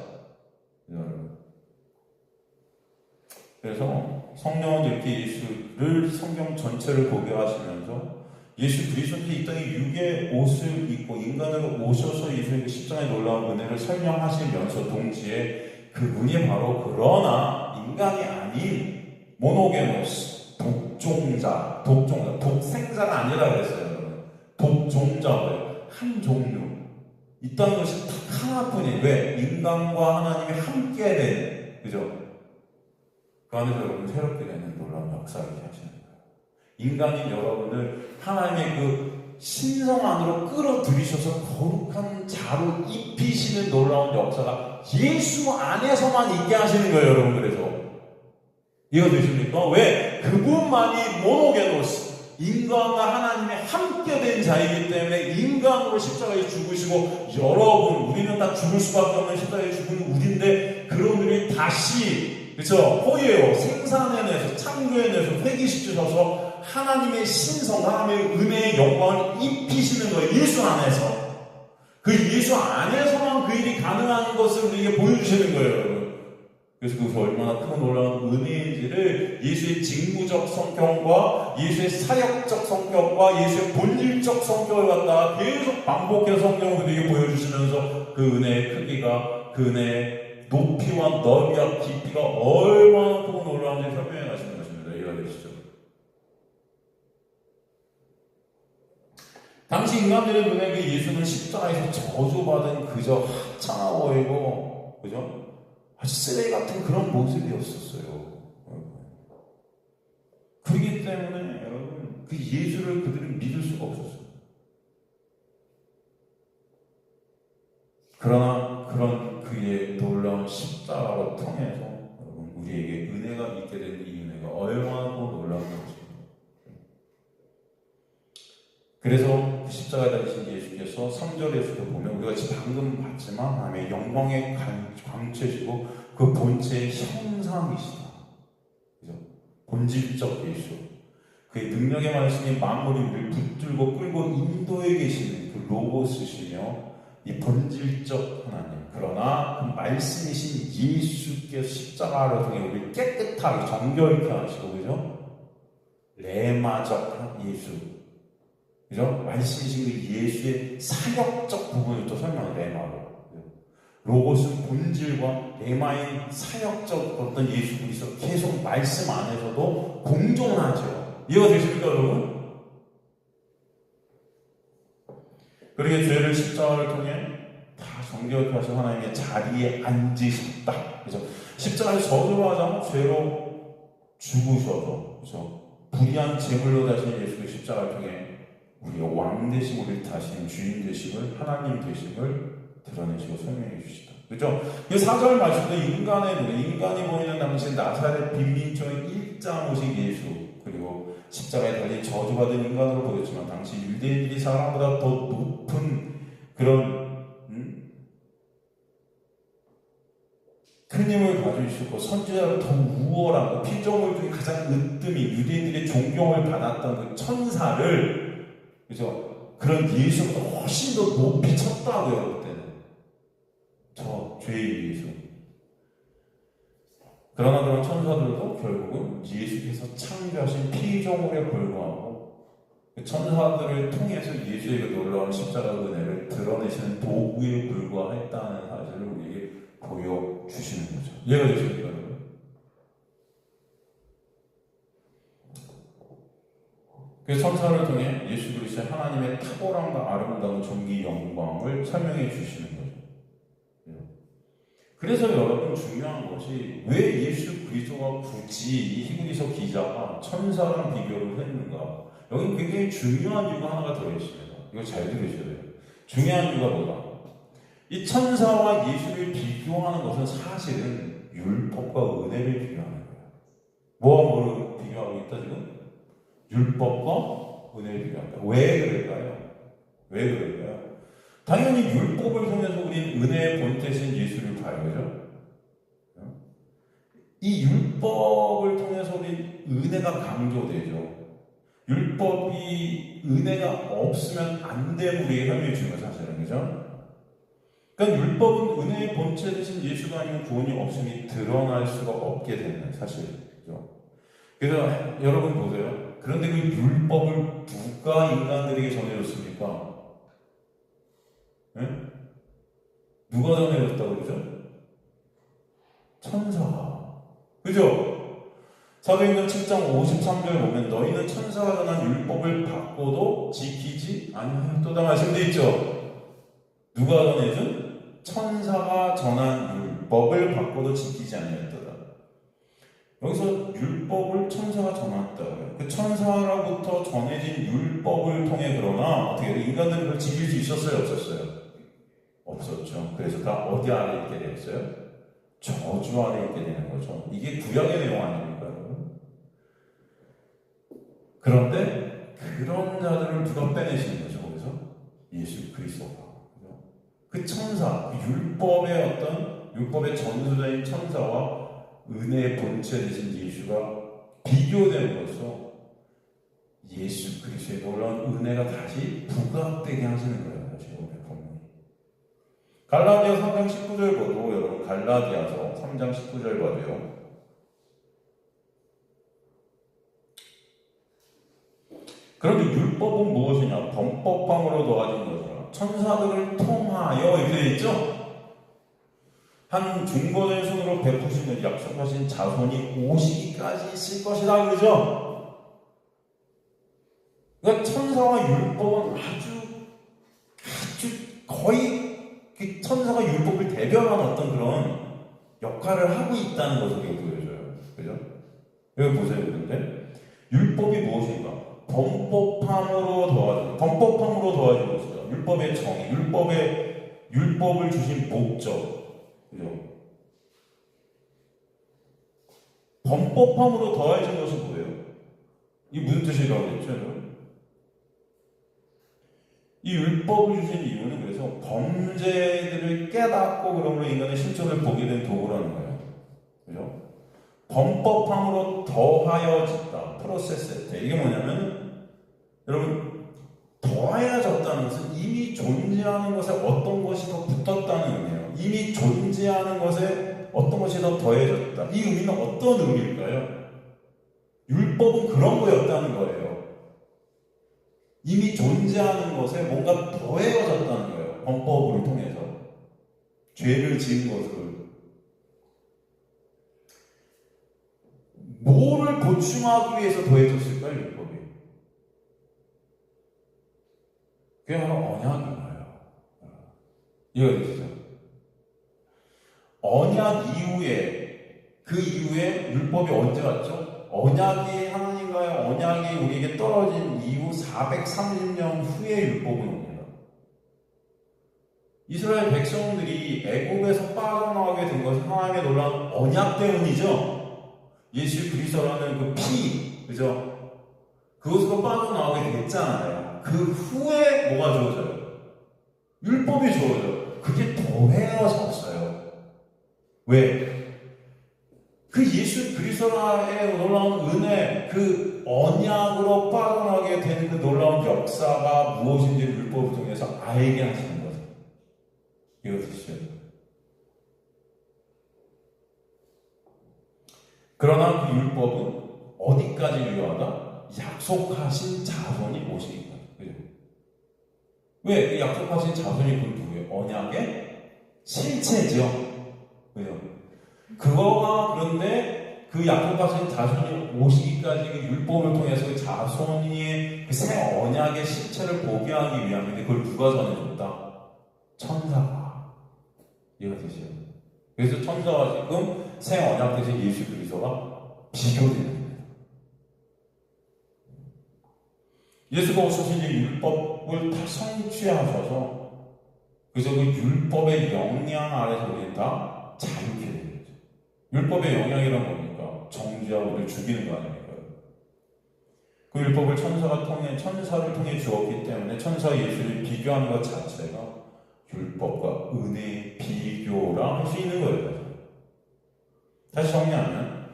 그래서 성령은 이렇게 예수를 성경 전체를 보게 하시면서 예수 그리스도께서 이 땅에 육의 옷을 입고 인간으로 오셔서 예수의 그 십자가의 놀라운 은혜를 설명하시면서 동시에 그분이 바로 그러나 인간이 아닌 모노게노스, 독생자가 아니라 그랬어요. 독종자고요. 한 종류. 있다는 것이 딱 하나뿐이에요. 왜? 인간과 하나님이 함께 된, 그죠? 그 안에서 여러분 새롭게 되는 놀라운 역사를 하시는 거예요. 인간인 여러분을 하나님의 그 신성 안으로 끌어들이셔서 거룩한 자로 입히시는 놀라운 역사가 예수 안에서만 있게 하시는 거예요, 여러분. 그래서 이해되십니까? 왜? 그분만이 모노게노스, 인간과 하나님이 함께 된 자이기 때문에 인간으로 십자가에 죽으시고, 여러분, 우리는 다 죽을 수밖에 없는 십자가에 죽은 우리인데, 그런 우리 다시, 그쵸? 호예요. 생산해내서, 창조해내서, 회귀시키셔서 하나님의 신성, 하나님의 은혜의 영광을 입히시는 거예요. 예수 안에서. 그 예수 안에서만 그 일이 가능한 것을 우리에게 보여주시는 거예요, 여러분. 그래서 그것이 얼마나 큰 놀라운 은혜인지를 예수의 직무적 성격과 예수의 사역적 성격과 예수의 본질적 성격을 갖다가 계속 반복해서 성경을 우리에게 보여주시면서 그 은혜의 크기가, 그 은혜의 높이와 넓이와 깊이가 얼마나 크고 놀라운지 설명해 가시는 것입니다. 이해가 되시죠? 당시 인간들의 눈에 그 예수는 십자가에서 저주받은 그저 하찮아 보이고, 그죠? 아주 쓰레기 같은 그런 모습이었었어요. 그렇기 때문에 여러분 그 예수를 그들은 믿을 수가 없었어요. 그러나 그런 그의 놀라운 십자가로 통해서 여러분 우리에게 은혜가 있게 된 이 은혜가 얼마나 놀라운 것입니다. 그래서 그 십자가에 달리신 예수께서 3절에서도 보면 우리가 지금 방금 봤지만 하나님의 영광의 광채시고 그 본체의 형상이시다. 그죠? 본질적 예수. 그의 능력의 말씀이 만물을 우리를 붙들고 끌고 인도에 계시는 그 로고스시며 이 본질적 하나님. 그러나 그 말씀이신 예수께서 십자가를 통해 우리를 깨끗하게 정결케 하시고, 그죠? 레마적 예수. 그죠? 말씀이신 그 예수의 사역적 부분을 또 설명을 레마로. 로고스 본질과 레마인 사역적 어떤 예수 그리스도 계속 말씀 안에서도 공존하죠. 이해가 되십니까, 여러분? 그러게 죄를 십자가를 통해 다 정결케 하셔 하나님의 자리에 앉으셨다. 그죠? 십자가에서 저주하자면 죄로 죽으셔도, 그죠? 불의한 제물로 다신 예수의 십자가를 통해 우리가 왕 되시고 우리 다신 주인 되심을 하나님 되심을 드러내시고 설명해 주시다. 그렇죠? 이 4절 말씀도 인간의 눈에 인간이 보이는 당시 나사렛 빈민촌의 일자무식 예수 그리고 십자가에 달린 저주받은 인간으로 보였지만 당시 유대인들이 사람보다 더 높은 그런 큰 힘을 가지고 있었고 선지자로 더 우월하고 피조물 중에 가장 으뜸이 유대인들의 존경을 받았던 그 천사를 그죠? 그런 예수보다 훨씬 더 높이 쳤다고요, 그때는. 저 죄의 예수. 그러나 그런 천사들도 결국은 예수께서 창조하신 피조물에 불과하고 그 천사들을 통해서 예수의 그 놀라운 십자가 은혜를 드러내시는 도구에 불과했다는 사실을 우리에게 보여주시는 거죠. 이해가 되십니까, 여러분? 그 천사를 통해 예수 그리스도의 하나님의 탁월함과 아름다운 존귀 영광을 설명해 주시는 거죠. 그래서 여러분 중요한 것이 왜 예수 그리스도가 굳이 이 히브리서 기자가 천사랑 비교를 했는가? 여기 굉장히 중요한 이유가 하나가 더 있습니다. 이거 잘 들으셔야 돼요. 중요한 이유가 뭐다? 이 천사와 예수를 비교하는 것은 사실은 율법과 은혜를 비교하는 거예요. 뭐와 뭐를 비교하고 있다 지금? 율법과 은혜를 비교한다. 왜 그럴까요? 왜 그럴까요? 당연히 율법을 통해서 우리는 은혜의 본체신 예수를 봐요. 그죠? 이 율법을 통해서 우리 은혜가 강조되죠. 율법이 은혜가 없으면 안 됨 우리에게 혐의해 주는 거 사실은, 그죠? 그러니까 율법은 은혜의 본체 되신 예수가 아니면 구원이 없음이 드러날 수가 없게 되는 사실이죠. 그래서 여러분 보세요. 그런데 그 율법을 누가 인간들에게 전해줬습니까? 네? 누가 전해줬다고 그러죠? 천사가. 그죠? 사도행전 7장 53절 보면 너희는 천사가 전한 율법을 받고도 지키지 아니하였도다 말씀되어 있죠. 누가 전해준? 천사가 전한 율법을 받고도 지키지 아니하였도다. 여기서 율법을 천사가 전했다고요. 그 천사로부터 전해진 율법을 통해 그러나 어떻게 인간들은 그걸 지킬 수 있었어요? 없었어요? 없었죠. 그래서 다 어디 아래 있게 되었어요? 저주 아래 있게 되는 거죠. 이게 구약의 내용 아닙니까요? 그런데 그런 자들을 누가 빼내시는 거죠? 거기서 예수 그리스도가. 그 천사, 그 율법의 전수자인 천사와 은혜의 본체 되신 예수가 비교되는 것으로 예수 그리스도의 놀라운 은혜가 다시 부각되게 하시는 거예요. 지금 보면 갈라디아 3장 19절 보도 여러분 갈라디아서 3장 19절 봐도요. 그런데 율법은 무엇이냐? 범법함으로 도와진 것이라 천사들을 통하여 이렇게 되어 있죠? 한 중보자의 손으로 베푸시는 약속하신 자손이 오시기까지 있을 것이다 그러죠? 그러니까 천사와 율법은 아주 거의 그 천사가 율법을 대변하는 어떤 그런 역할을 하고 있다는 것을 보여줘요. 그죠? 여기 보세요. 그런데 율법이 무엇인가? 범법함으로 도와진 것이다. 율법의 정의, 율법을 주신 목적. 그죠? 범법함으로 더해진 것은 뭐예요? 이게 무슨 뜻이라고 했죠? 이 율법을 주신 이유는 그래서 범죄들을 깨닫고 그러므로 인간의 실존을 보게 된 도구라는 거예요. 그죠? 범법함으로 더하여졌다. 프로세스에 이게 뭐냐면 여러분 더하여졌다는 것은 이미 존재하는 것에 어떤 것이 더 붙었다는 의미예요. 이미 존재하는 것에 어떤 것이 더 더해졌다. 이 의미는 어떤 의미일까요? 율법은 그런 거였다는 거예요. 이미 존재하는 것에 뭔가 더해졌다는 거예요. 범법을 통해서. 죄를 지은 것을. 뭐를 보충하기 위해서 더해졌을까요? 율법이. 그게 바로 언약인가요? 이해되시죠? 언약 이후에 그 이후에 율법이 언제 왔죠? 언약이 하나님과의 언약이 우리에게 떨어진 이후 430년 후에 율법은 옵니다. 이스라엘 백성들이 애굽에서 빠져나가게 된 것은 하나님의 놀라운 언약 때문이죠. 예수 그리스도라는 그 피, 그죠? 그것으로 빠져나가게 됐잖아요. 그 후에 뭐가 주어져요? 율법이 주어져요. 그게 더해졌어요. 왜? 그 예수 그리스도의 놀라운 은혜, 그 언약으로 빠져나가게 되는 그 놀라운 역사가 무엇인지 율법을 통해서 알게 하시는 거죠. 이것이죠. 그러나 그 율법은 어디까지 유효하다? 약속하신 자손이 오시기까지. 그죠? 왜? 그 약속하신 자손이 그 누구예요? 언약의 실체죠. 그죠? 그거가 그런데 그 약속하신 자손이 오시기까지 그 율법을 통해서 그 자손이 그 새 언약의 실체를 보게 하기 위함인데 그걸 누가 전해줬다? 천사가. 이해가 되시죠? 그래서 천사와 지금 새 언약 대신 예수 그리스도가 비교되는 거예요. 예수가 오셔서 이제 율법을 다 성취하셔서 그래서 그 율법의 영향 아래서 우리는 다 자유케 되는 거죠. 율법의 영향이란 뭡니까? 정죄하고 우리를 죽이는 거 아닙니까? 그 율법을 천사를 통해 주었기 때문에 천사 예수를 비교하는 것 자체가 율법과 은혜의 비교라 할 수 있는 거예요. 다시 정리하면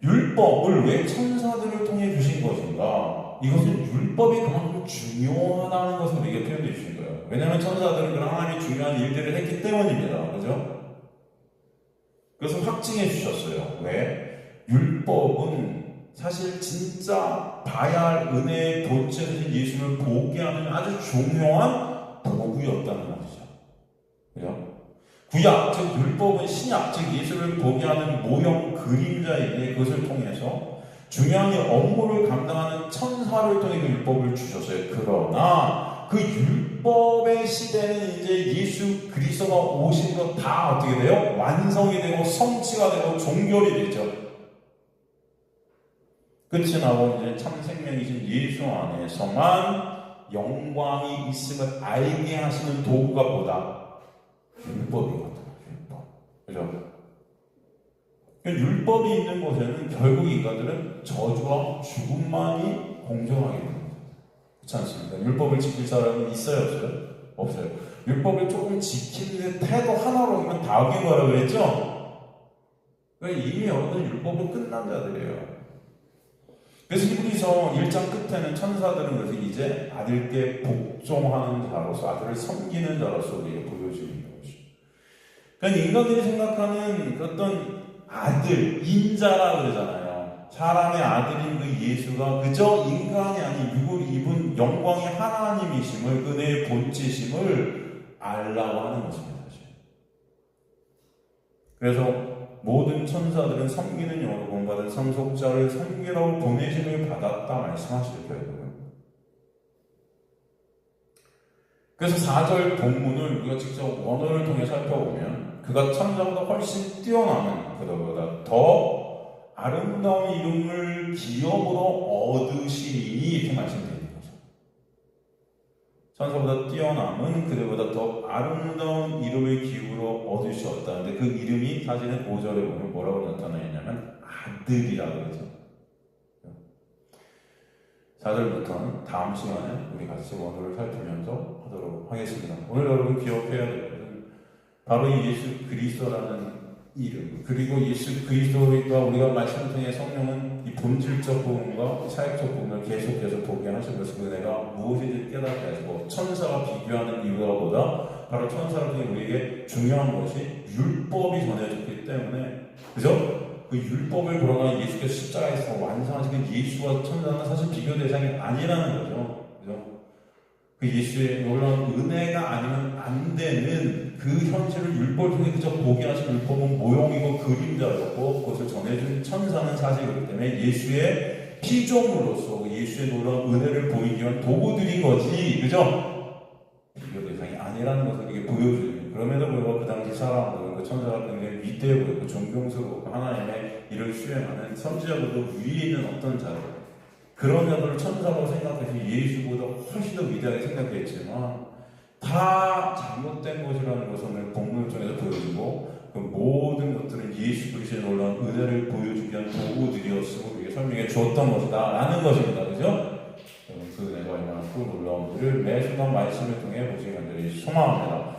율법을 왜 천사들을 통해 주신 것인가? 이것은 율법이 그만큼 중요하다는 것을 우리에게 표현해 주신 거예요. 왜냐하면 천사들은 그런 하나님이 중요한 일들을 했기 때문입니다. 그죠? 그래서 확증해 주셨어요. 왜? 율법은 사실 진짜 봐야 할 은혜의 본체이신 예수를 보게 하는 아주 중요한 도구였다는 것이죠. 그죠? 구약, 즉 율법은 신약, 즉 예수를 보게 하는 모형 그림자에게 그것을 통해서 중요한 업무를 감당하는 천사를 통해 그 율법을 주셨어요. 그러나 그 율법의 시대는 이제 예수 그리스도가 오신 것 다 어떻게 돼요? 완성이 되고 성취가 되고 종결이 되죠. 끝이 나고 이제 참 생명이신 예수 안에서만 영광이 있음을 알게 하시는 도구가 뭐다? 율법이거든요. 율법. 그죠? 율법이 있는 곳에는 결국 인간들은 저주와 죽음만이 공정하게 됩니다. 그렇지 않습니까? 율법을 지킬 사람이 있어요? 없어요? 없어요. 율법을 조금 지키는 태도 하나로면 다 어긴 거라고 그랬죠? 이미 여러분은 율법은 끝난 자들이에요. 그래서 히브리서 1장 끝에는 천사들은 그래서 이제 아들께 복종하는 자로서 아들을 섬기는 자로서 우리에게 보여주는 것이죠. 그러니까 인간들이 생각하는 어떤 아들, 인자라 그러잖아요. 사람의 아들인 그 예수가 그저 인간이 아닌 육을 입은 영광의 하나님이심을, 은혜의 본체심을 알라고 하는 것입니다. 사실. 그래서 모든 천사들은 섬기는 영으로 본받은 상속자를 섬기라고 보내심을 받았다 말씀하시죠. 그래서 4절 본문을 우리가 직접 원어를 통해 살펴보면 그가 천사보다 훨씬 뛰어나는 그들보다 더 아름다운 이름을 기업으로 얻으시니 이렇게 말씀드리는 거죠. 천사보다 뛰어남은 그들보다 더 아름다운 이름을 기업으로 얻으셨다는데 그 이름이 사실은 5절에 보면 뭐라고 나타나 있냐면 아들이라고 그러죠. 4절부터는 다음 시간에 우리 같이 원어를 살피면서 하도록 하겠습니다. 오늘 여러분 기억해야 될 것은 바로 이 예수 그리스도라는 이름, 그리고 예수 그리스도가 우리가 말씀을 통해 성령은 이 본질적 부분과 사역적 부분을 계속해서 보게 하신 것을 내가 무엇인지 깨닫게 하시고 천사가 비교하는 이유보다 바로 천사를 통해 우리에게 중요한 것이 율법이 전해졌기 때문에 그죠? 그 율법을 그러나 예수께서 십자가에서 완성하신 그 예수와 천사는 사실 비교 대상이 아니라는 거죠. 그죠? 그 예수의 놀라운 은혜가 아니면 안 되는 그 현실을 율법을 통해 그저 보게 하신 율법은 모형이고 그림자였고 그것을 전해준 천사는 사실이기 때문에 예수의 피조물로서 예수의 놀라운 은혜를 보이기 위한 도구들인 거지. 그죠? 비교 대상이 아니라는 것을 이게 보여주는. 그럼에도 불구하고 그 당시 사람들은 그 천사가 굉장히 위대해 보였고 존경스럽고 하나님의 일을 수행하는 선지자보다 위에 있는 어떤 자들 그런 자들을 천사라고 생각해서 예수보다 훨씬 더 위대하게 생각했지만 다 잘못된 것이라는 것을 오늘 본문을 통해서 보여주고 그 모든 것들은 예수 그리스도의 놀라운 은혜를 보여주기 위한 도구들이었으므로 우리에게 설명해 주었던 것이다 라는 것입니다. 그죠? 그 은혜가 얼마나 크고 놀라운지를 매 순간 말씀을 통해 보시기 간절히 소망합니다.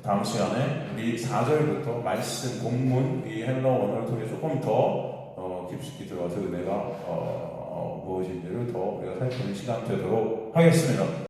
다음 시간에 우리 4절부터 말씀, 본문, 이 헬라어 원어를 통해 조금 더 깊숙이 들어가서 은혜가 무엇인지를 더 우리가 살피는 시간 되도록 하겠습니다.